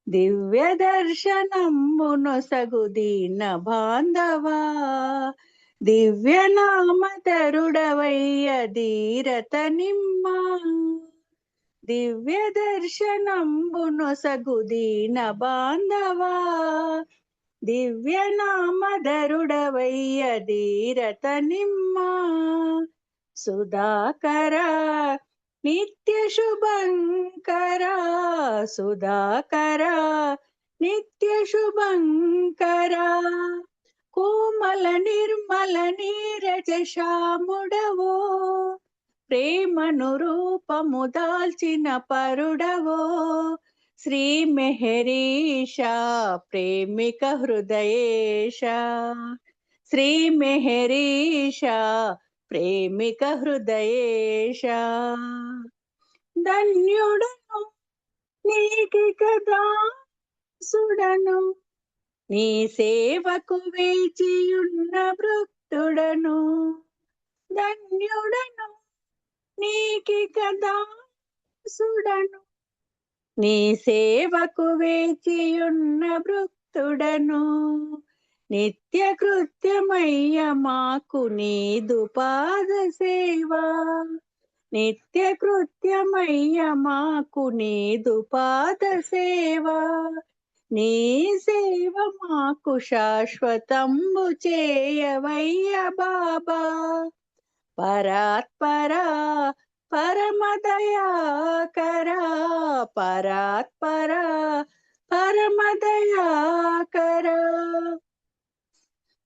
దివ్య దర్శనంబునొసగు దీన బాంధవా దివ్య నామధరుడవయ్య ధీరత నిమ్మ దివ్య దర్శనంబునొసగు దీన బాంధవా దివ్య నామధరుడవయ్య ధీరత నిమ్మ సుధాకర నిత్య శుభంకర సుధాకర నిత్య శుభంకర కోమల నిర్మల నీరజ శ్యాముడవో ప్రేమను రూపము దాల్చిన పరుడవో శ్రీ మెహరీష ప్రేమిక హృదయేశ శ్రీ మెహరీష ప్రేమిక హృదయేశ ధన్యుడను నీకి కదా సుడను నీ సేవకు వేచియున్న భక్తుడను ధన్యుడను నీకి కదా సుడను నీ సేవకు వేచియున్న భక్తుడను నిత్య కృత్యమయ్య మాకు నీదు పాద సేవ నిత్య కృత్యమయ్య మాకు నీదు పాద సేవ నీ సేవ మాకు శాశ్వతంబు చేయవయ్య బాబా పరాత్పర పరమదయాకర పరాత్పర పరమదయాకర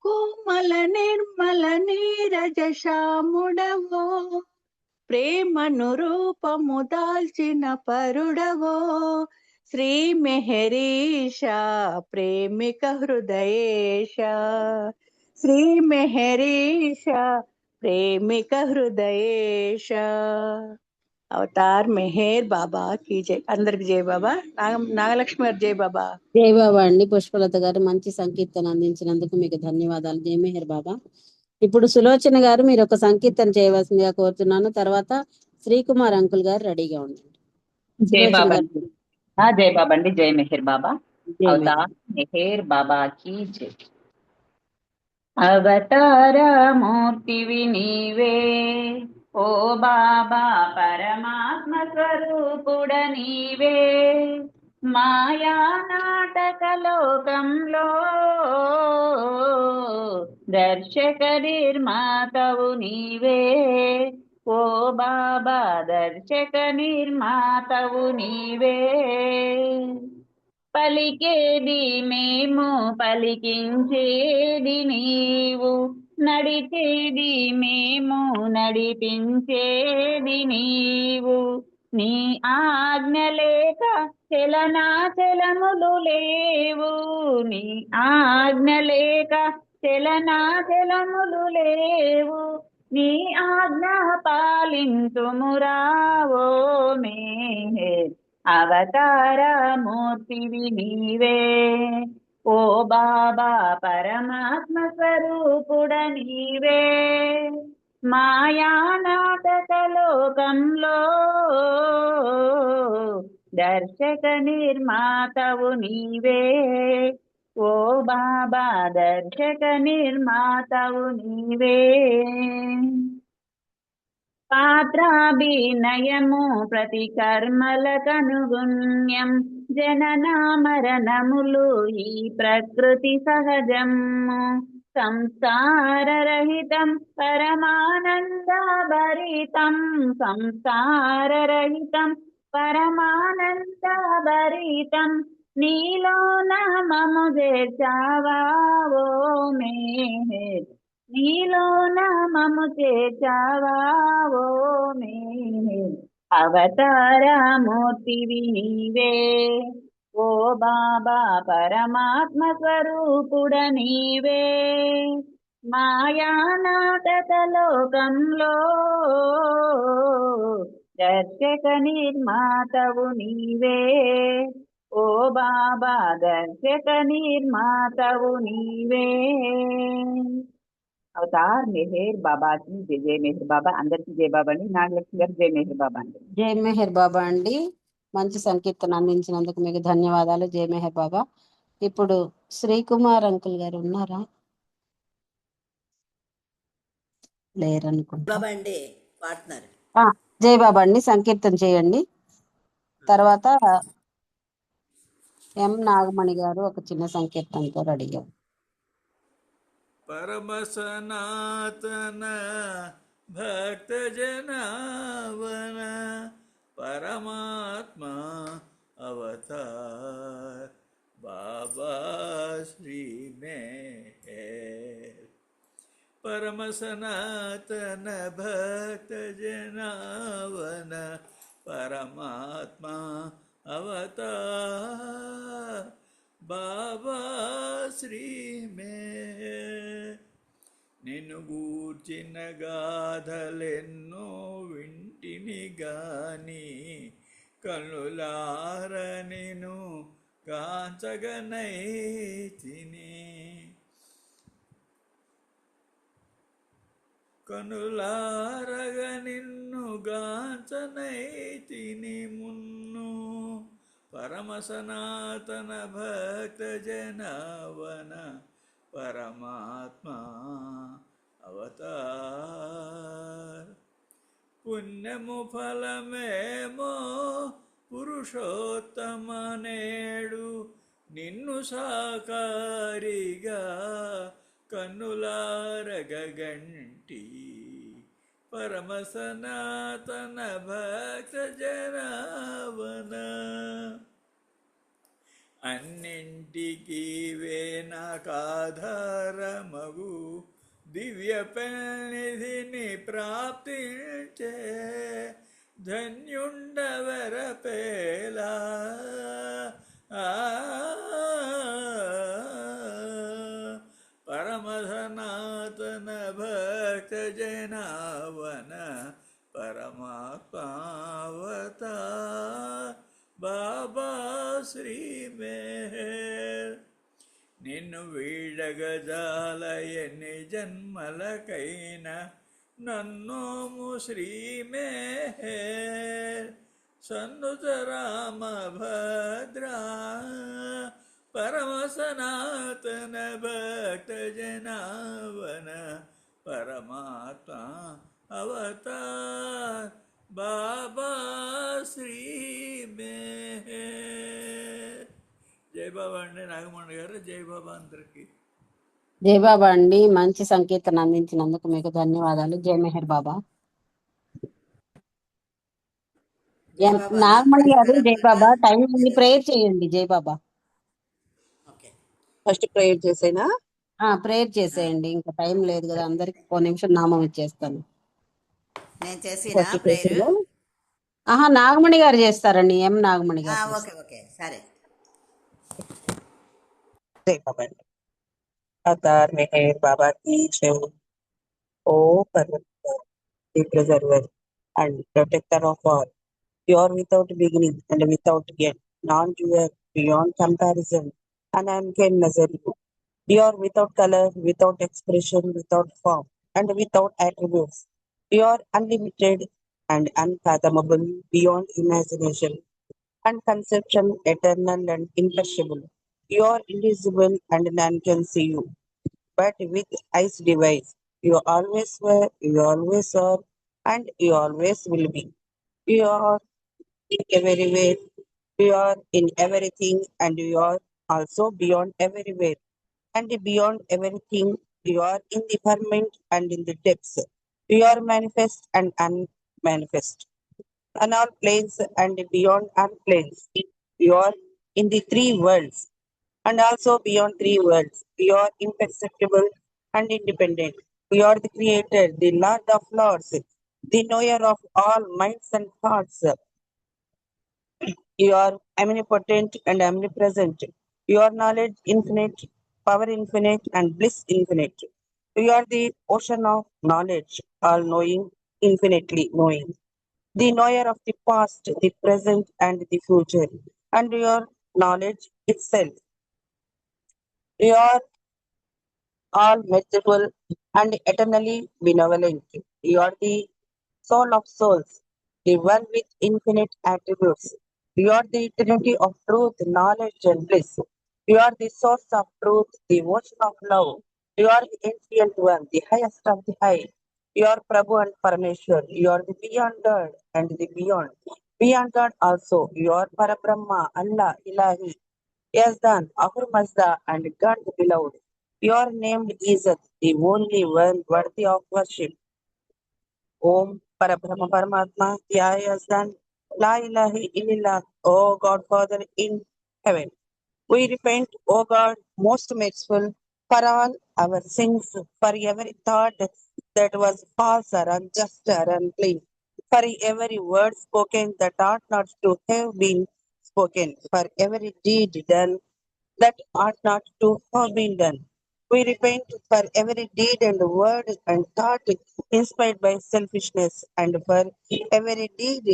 కోమల నిర్మల నీరజ శ్యాముడవో ప్రేమను రూపము దాల్చిన పరుడవో శ్రీ మెహరీష ప్రేమిక హృదయేశ శ్రీ మెహరీష ప్రేమిక హృదయేశ అవతార్ మెహర్ బాబా की जय. అందరికి జై బాబా. నాగలక్ష్మి గారు జై బాబా.
జయబాబా అండి. పుష్పలత గారు మంచి సంకీర్తన అందించినందుకు మీకు ధన్యవాదాలు. జయమేహర్ బాబా. ఇప్పుడు సులోచన గారు మీరు ఒక సంకీర్తన చేయవలసిందిగా కోరుతున్నాను. తర్వాత శ్రీకుమార్ అంకుల్ గారు రెడీగా ఉండండి.
జై
సులోచన
బాబా.
గారు
జై బాబా అండి. జై మెహర్ బాబా.
జయమేహర్.
అవతార్ మెహర్ బాబా की जय. అవతార మూర్తివి నీవే బాబా పరమాత్మ స్వరూపుడ నీవే మాయా నాటక లోకంలో దర్శక నిర్మాతవు నీవే ఓ బాబా దర్శక నిర్మాతవు నీవే పలికేది మేము పలికించేది నీవు నడిచేది మేము నడిపించేది నీవు నీ ఆజ్ఞ లేక చలనాచలములు లేవు నీ ఆజ్ఞ లేక చలనాచలములు లేవు నీ ఆజ్ఞ పాలింతుమురావో మేహర్ అవతార మూర్తివి నీవే ఓ బాబా పరమాత్మ స్వరూపుడ నీవే మాయా నాటక లోకంలో దర్శక నిర్మాతవు నీవే ఓ బాబా దర్శక నిర్మాతవు నీవే పాత్రాభినయము ప్రతి కర్మలకనుగుణ్యం జనన మరణములు ఈ ప్రకృతి సహజము సంసార రహితం పరమానంద భరితం సంసార రహితం పరమానంద భరితం నీలోన మము చేర్చావా ఓ మేహర్ నీలోన మము చేర్చావా ఓ మేహర్ అవతార మూర్తివి నీవే ఓ బాబా పరమాత్మ స్వరూపుడ నీవే మాయా నాటక లోకంలో దర్శక నిర్మాతవు నీవే ఓ బాబా దర్శక నిర్మాతవు నీవే అవతార్ మెహర్ బాబాకి జై జై మెహర్ బాబా అందరికి జై బాబా అండి నాగలక్ష్మి గారు జై మెహర్ బాబా అండి
జై మెహర్ బాబా అండి. మంచి సంకీర్తన అందించినందుకు మీకు ధన్యవాదాలు. జై మెహర్ బాబా. ఇప్పుడు శ్రీకుమార్ అంకుల్ గారు ఉన్నారా? లేరనుకుంటా.
బాబా అండి పాడుతున్నారు.
జై బాబా అండి సంకీర్తన చేయండి. తర్వాత ఎం నాగమణి గారు ఒక చిన్న సంకీర్తనతో రెడీ అయ్యారు.
పరమ సనాతన భక్త జనావన పరమాత్మ అవతార్ బాబా శ్రీ మెహర్ పరమ సనాతన భక్త జనావన పరమాత్మ అవతార్ బాబా శ్రీ మెహర్ నిన్ను గూర్చిన గాథలెన్నో వింటిని గాని కన్నులార నిన్ను కాంచగనైతిని కనులారగ నిన్ను గాంచనైతిని మున్ను పరమ సనాతన భక్త జనవన పరమాత్మ అవతార్ పుణ్యము ఫలమేమో పురుషోత్తమ నేడు నిన్ను సాకారిగా కన్నులారగంటి పరమ సనాతన భక్త జనావన అన్నింటికీ వేనాకాధారమగు దివ్య పెన్నిధిని ప్రాప్తించే ధన్యుండవర పేలా పరమ సనాతన భక్త జనావన పరమాత్మావతార్ బాబా శ్రీ మెహర్ నిన్ను వీడగజాల ఎన్ని జన్మలకైనా నన్నోము శ్రీ మెహర్ సన్నుత రామ భద్రా పరమ సనాతన భక్త జనావన పరమాత్మ अवतार बाबा श्री मेहर జై బాబా అండి నాగమణి గారు. జై బాబా అందరికి.
జై బాబా అండి, మంచి సంకీర్తన అందించినందుకు మీకు ధన్యవాదాలు. జై మెహర్ బాబా.
జై బాబా
నాగమణి గారు జై బాబా. టైం ఉంది,
జై
ప్రేయర్ చేయండి. జై బాబా.
ఓకే, ఫస్ట్ ప్రేయర్ చేసేనా?
ప్రేయర్ చేసేయండి, ఇంకా టైం లేదు కదా అందరికి. ఓ నిమిషం నామం ఇచ్చేస్తాను.
నేను చేసినా
ఫస్ట్
ప్రేయర్?
చేసేనా? నాగమణి గారు చేస్తారండి. ఎం నాగమణి గారు చేస్తారు.
ఓకే ఓకే సరే. జై బాబా అండి. अवतार मेहर बाबा की जय. ओ परमेश्वर, the preserver and protector of all. You are without beginning and without end, non-dual, beyond comparison, and unmeasurable. You are without color, without expression, without form, and without attributes. You are unlimited and unfathomable, beyond imagination and conception, eternal and imperishable. You are invisible and none can see you, but with eyes device. You always were, you always are, and you always will be. You are everywhere, you are in everything, and you are also beyond everywhere. And beyond everything, you are in the firmament and in the depths. You are manifest and unmanifest, on all planes and beyond all planes. You are in the three worlds and also beyond three worlds. You are imperceptible and independent. You are the creator, the Lord of Lords, the knower of all minds and hearts. You are omnipotent and omnipresent. Your knowledge infinite, power infinite, and bliss infinite. You are the ocean of knowledge, all knowing, infinitely knowing, the knower of the past, the present, and the future, and your knowledge itself. You are all merciful and eternally benevolent. You are the soul of souls, the one with infinite attributes. You are the eternity of truth, knowledge, and bliss. You are the source of truth, the ocean of love. You are the ancient one, the highest of the high. You are Prabhu and Parameshwar. You are the beyond God and the beyond. Beyond God also. You are Parabrahma, Allah, Ilahi, Yazdan, Ahur Mazda, and God the beloved. You are named Izzat, the only one worthy of worship. Om Parabrahma Paramatma, Tya Yazdan, La ilaha illallah, O God Father in heaven. We repent, O God, most merciful, for all our sins, for every thought that was false or unjust or unclean, for every word spoken that ought not to have been spoken, for every deed done that ought not to have been done. We repent for every deed and word and thought inspired by selfishness, and for every deed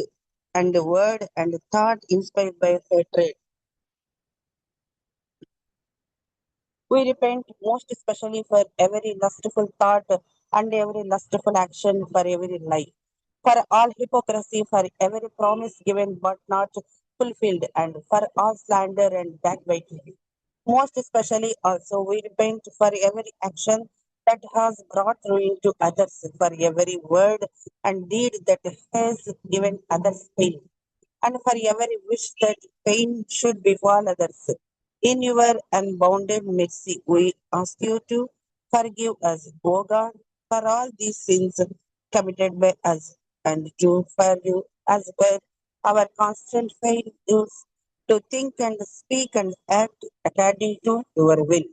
and word and thought inspired by hatred. We repent most especially for every lustful thought and every lustful action, for every lie, for all hypocrisy, for every promise given but not fulfilled, and for all slander and backbiting. Most especially also we repent for every action that has brought ruin to others, for every word and deed that has given others pain, and for every wish that pain should befall others. In your unbounded mercy, we ask you to forgive us, O God, for all these sins committed by us, and to forgive us for our constant failures to think and speak and act according to your will.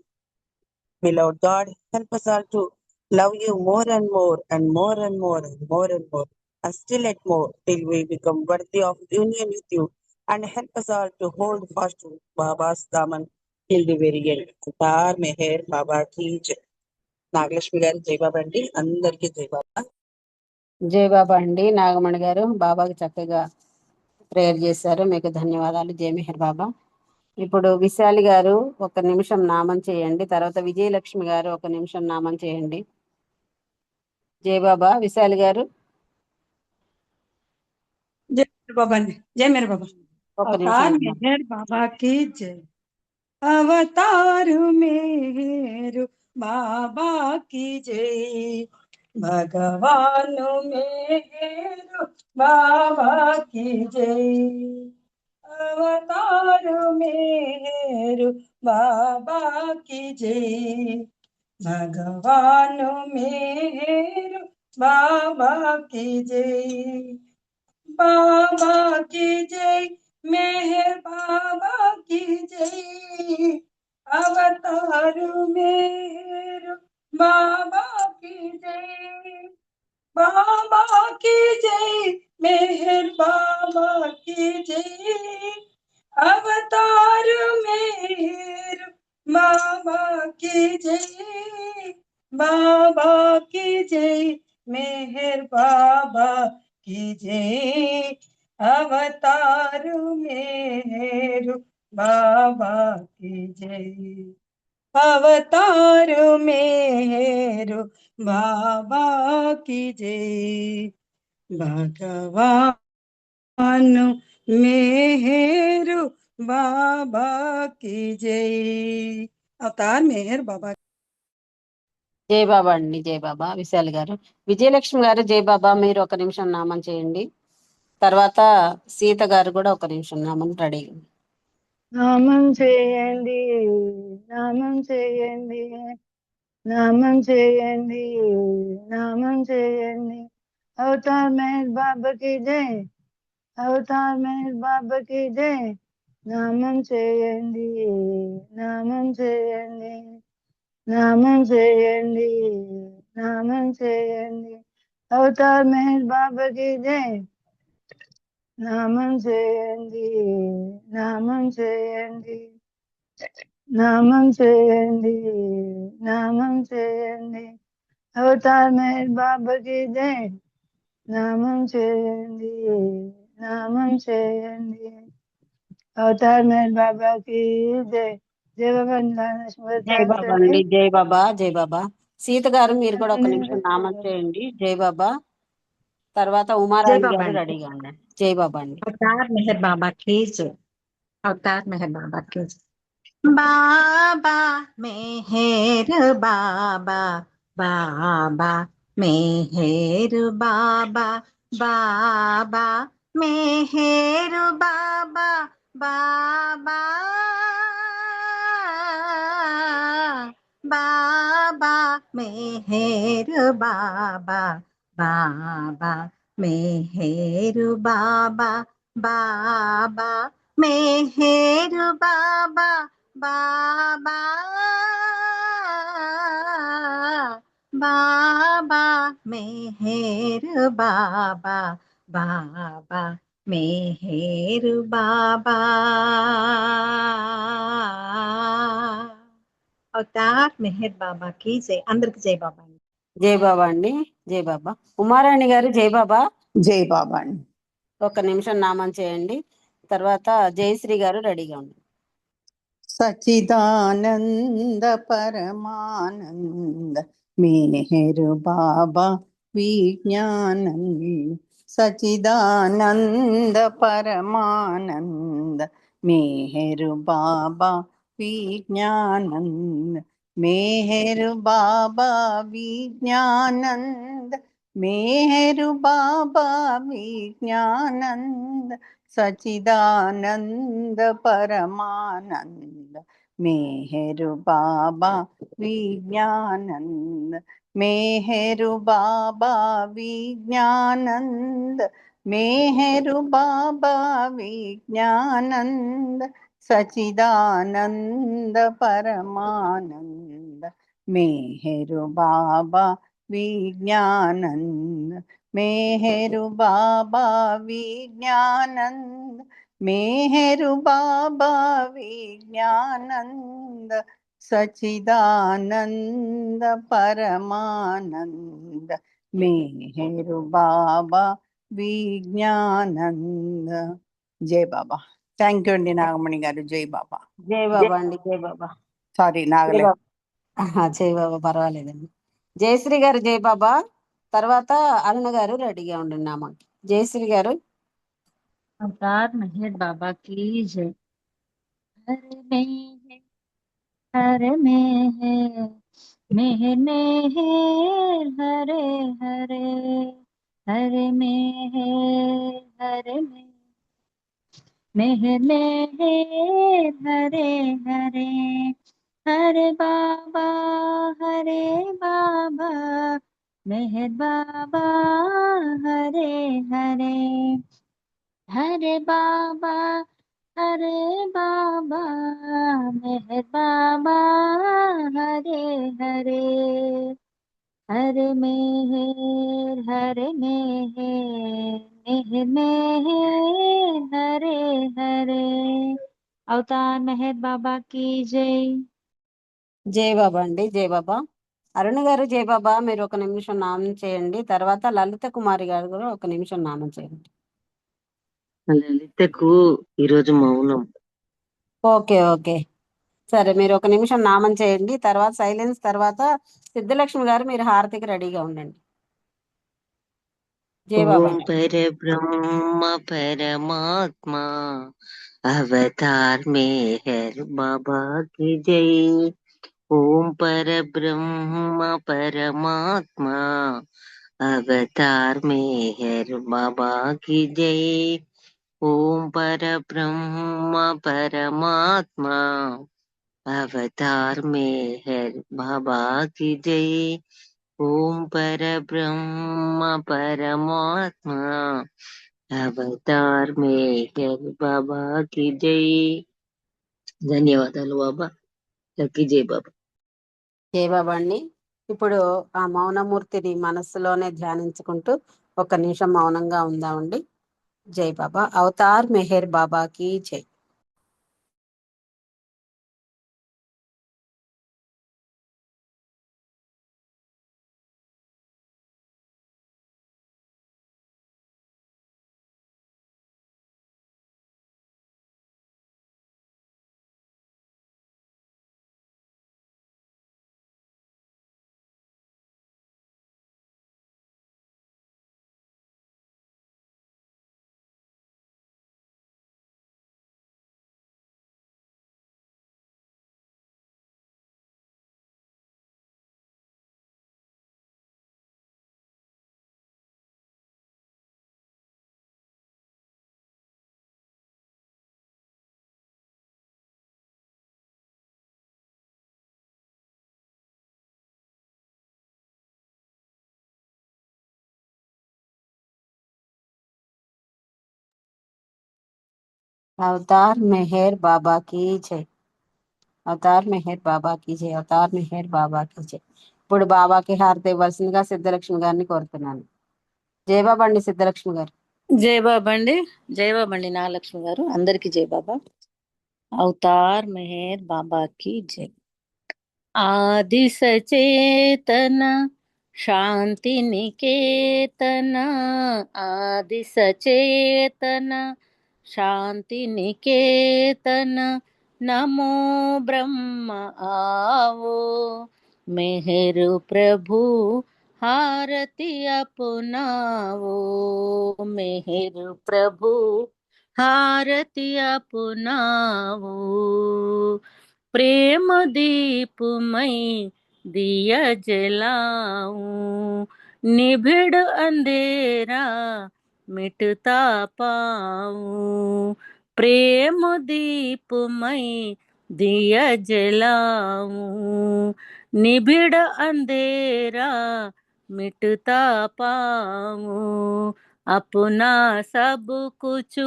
Beloved God, help us all to love you more and more and more and more and more and more, and still at more, till we become worthy of union with you, and help us all to hold fast to Baba's daman till the very end. Avatar Meher Baba ki jai. Nagalakshmi గారు జై బాబా అండి, అందరికీ జై బాబా.
జై బాబా అండి. నాగమణి గారు బాబాకి చక్కగా ప్రేయర్ చేశారు, మీకు ధన్యవాదాలు. జై మెహర్ బాబా. ఇప్పుడు విశాలి గారు ఒక నిమిషం నామం చేయండి, తర్వాత విజయలక్ష్మి గారు ఒక నిమిషం నామం చేయండి. జై బాబా. విశాలి గారు
जय मेरे बाबा ने जय मेरे बाबा।
ఒక
अवतार
నిమిషం.
मेहर बाबा की जय। अवतार मेहर बाबा की जय। भगवान मेहर बाबा की जय। अवतार मेहर बाबा की जय। भगवान मेहर बाबा की जय। बाबा की जय, मेहर बाबा की जय। अवतार मेहर बाबा की जय। बाबा की जय, मेहर बाबा की जय। अवतार मेहर बाबा की जय। बाबा की जय, मेहर बाबा की जय। अवतार मेहर बाबा की जय। अवतार मेहर बाबा की जय। भगवान मेहर बाबा की जय। अवतार मेहर बाबा।
జై బాబా అండి. జై బాబా. విశాల్ గారు. విజయలక్ష్మి గారు జై బాబా. మీరు ఒక నిమిషం నామం చేయండి. తర్వాత సీత గారు కూడా ఒక నిమిషం నామం రెడీ.
నామం చేయండి, నామం చేయండి, నామం చేయండి, నామం చేయండి. అవతార్ మెహర్ బాబా की जय, అవతార్ మెహర్ బాబా की जय. నామం చేయండి, నామం చేయండి, నామం చేయండి, నామం చేయండి. అవతార్ మెహర్ బాబా की जय. నామం చేయండి, నామం చేయండి, నామం చేయండి, నామం చేయండి. అవతార్ మెహర్ బాబా की जय. నామం చేయండి, నామం చేయండి. అవతార్ మెహర్ బాబా की जय. జై బాబా.
జై బాబా అండి. జై బాబా. జై బాబా. సీత గారు మీరు కూడా ఒక నిమిషం నామం చేయండి. జై బాబా. తర్వాత
जय
ఉమారాణి
बाबा
గారు
अंडी
రెడీగా ఉండండి. జై బాబా అండి.
अवतार मेहर बाबा की जय। अवतार मेहर बाबा की जय। बाबा मेहर बाबा, बाबा मेहर बाबा, बाबा मेहर बाबा, बाबा बाबा मेहर बाबा, बाबा मेहर बाबा, बाबा मेहर बाबा, बाबा बाबा मेहर बाबा, बाबा मेहर बाबा। अवतार मेहर बाबा की जय। अंदर की जय बाबा।
జై బాబా అండి. జై బాబా. ఉమారాణి గారు జై బాబా.
జై బాబా అండి.
ఒక నిమిషం నామం చేయండి. తర్వాత జయశ్రీ గారు రెడీగా ఉండండి.
సచిదానంద పరమానంద मेहर बाबा विज्ञानंद। सचिदानंद परमानंद मेहर बाबा विज्ञानंद। मेहर बाबा विज्ञानंद, मेहर बाबा विज्ञानंद। सचिदानंद परमानंद मेहर बाबा विज्ञानंद। मेहर बाबा विज्ञानंद, मेहर बाबा विज्ञानंद। सचिदानंद परमानंद मेहर बाबा विज्ञानंद। मेहर बाबा विज्ञानंद, मेहर बाबा विज्ञानंद। सचिदानंद परमानंद मेहर बाबा विज्ञानंद। जय बाबा। థ్యాంక్ యూ అండి నాగమణి గారు. జై బాబా.
జై బాబా అండి. జై బాబా.
సారీ
జై
నాగలే.
బాబా. జై బాబా పర్వాలేదండి. జయశ్రీ గారు జై బాబా. తర్వాత అరుణ గారు రెడీగా ఉండండి నామం. జయశ్రీ గారు.
अवतार मेहर बाबा की जय। हर में है, हर में है, मेहर मेहर हरे हरे, हरे मेहर हरे मेहर मेहर हरे हरे, हरे बाबा मेहर बाबा हरे हरे, हरे बाबा मेहर बाबा हरे हरे, हरे मेहर मेहर मेहर हरे हरे। अवतार मेहर बाबा की जय।
జై బాబా అండి. జై బాబా. అరుణ్ గారు జై బాబా, మీరు ఒక నిమిషం నామం చేయండి. తర్వాత లలిత కుమారి గారు కూడా ఒక నిమిషం నామం చేయండి.
లలితకు ఈరోజు మౌనం.
ఓకే ఓకే సరే, మీరు ఒక నిమిషం నామం చేయండి. తర్వాత సైలెన్స్. తర్వాత సిద్ధలక్ష్మి గారు మీరు హారతికి రెడీగా ఉండండి. జై బాబా
ఓం పరబ్రహ్మ పరమాత్మా అవతార్ मेहर बाबा की जय। ओम परब्रह्म परमात्मा अवतार मेहर बाबा की जय। ओम परब्रह्म परमात्मा अवतार मेहर बाबा की जय। ओम परब्रह्म परमात्मा अवतार मेहर बाबा की जय। ధన్యవాదాలు బాబా. లక్కీ జై బాబా.
జై బాబా అండి. ఇప్పుడు ఆ మౌనమూర్తిని మనస్సులోనే ధ్యానించుకుంటూ ఒక నిమిషం మౌనంగా ఉందామండి. జై బాబా. అవతార్ మెహర్ బాబాకి జై. అవతార్ మెహర్ బాబాకి జై. అవతార్ మెహర్ బాబాకి జై. అవతార్ మెహర్ బాబాకి జై. ఇప్పుడు బాబాకి హారతి ఇవ్వాల్సిందిగా సిద్ధలక్ష్మి గారిని కోరుతున్నాను. జై బాబా అండి సిద్ధలక్ష్మి గారు.
జై బాబా అండి. జై బాబా అండి నాగలక్ష్మి గారు. అందరికీ జై బాబా. అవతార్ మెహర్ బాబాకి జై. ఆది సచేతన శాంతి నికేతన, ఆది సచేతన శాంతి నికేతన, నమో బ్రహ్మ आवो मेहर प्रभु हारति अपनावो, मेहर प्रभु हारति अपनावो। प्रेम दीप मैं दिया जलाऊं, निभिड़ अंधेरा मिटता पाऊं। प्रेम दीप मैं दिया जलाऊं, निभिड़ अंधेरा मिटता पाऊं। अपना सब कुछ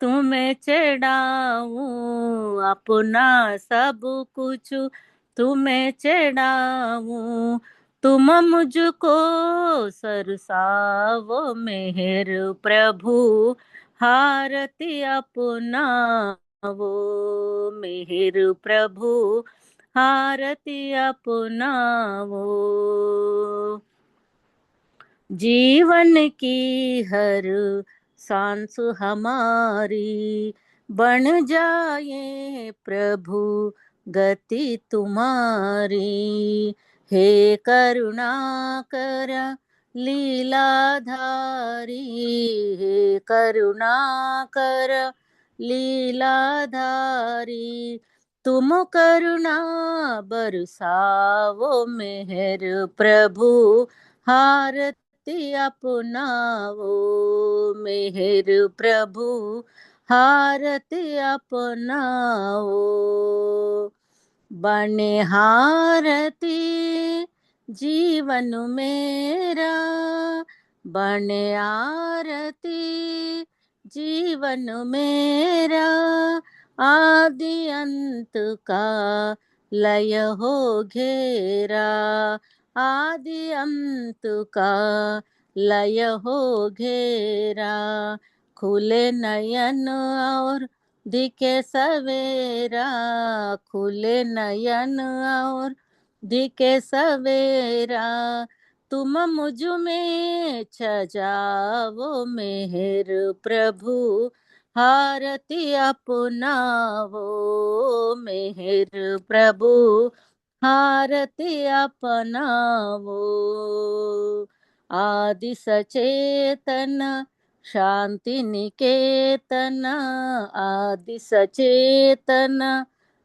तुम्हें चढ़ाऊं, अपना सब कुछ तुम्हें चढ़ाऊं। तुम मुझको सरसावो मेहर प्रभु हारति अपनावो, मेहर प्रभु हारति अपनावो। जीवन की हर सांस हमारी बन जाए प्रभु गति तुम्हारी। हे करुणाकर लीलाधारी, हे करुणाकर लीलाधारी, तुम करुणा बरसाओ मेहर प्रभु हारती अपनाओ मेहर प्रभु हारती अपनाओ बने हारती जीवन मेरा बने आरती जीवन मेरा आदि अंत का लय हो घेरा आदि अंत का लय हो घेरा खुले नयन और दिखे सवेरा खुले नयन और दिखे सवेरा तुम मुझ में छजाओ मेहर प्रभु हारती अपनाओ मेहर प्रभु हारती अपनाओ आदि सचेतन शांति निकेतन आदि सचेतन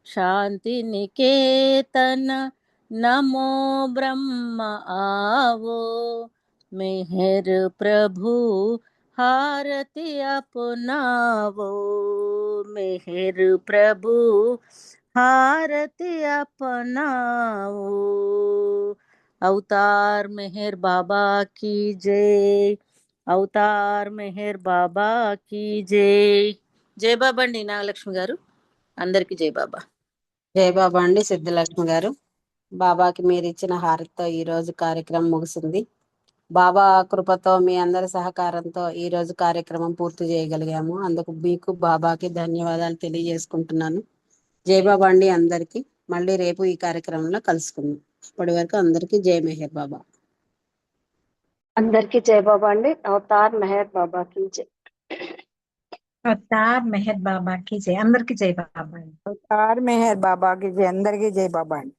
शांति निकेतन नमो ब्रह्म आवो मेहर प्रभु हारती अपनावो मेहर प्रभु हारती अपनावो अवतार मेहर बाबा की जय అవతార్ మెహర్ బాబా की జై జై బాబా అండి నాగలక్ష్మి గారు అందరికి జై బాబా
జై బాబా అండి సిద్ధలక్ష్మి గారు. బాబాకి మీరు ఇచ్చిన హారతితో ఈ రోజు కార్యక్రమం ముగిసింది. బాబా కృపతో మీ అందరి సహకారంతో ఈ రోజు కార్యక్రమం పూర్తి చేయగలిగాము. అందుకు మీకు బాబాకి ధన్యవాదాలు తెలియజేసుకుంటున్నాను. జై బాబా అండి అందరికి. మళ్ళీ రేపు ఈ కార్యక్రమంలో కలుసుకుందాం. ఇప్పటి వరకు అందరికి జై మెహర్ బాబా.
అందరికీ జై బాబా అండి. అవతార్ మెహర్ బాబా की जय
అవతార్ మెహర్ బాబా की जय అందరికీ జై బాబా
అవతార్ మెహర్ బాబా కి జై అందరికీ జై బాబా అండి.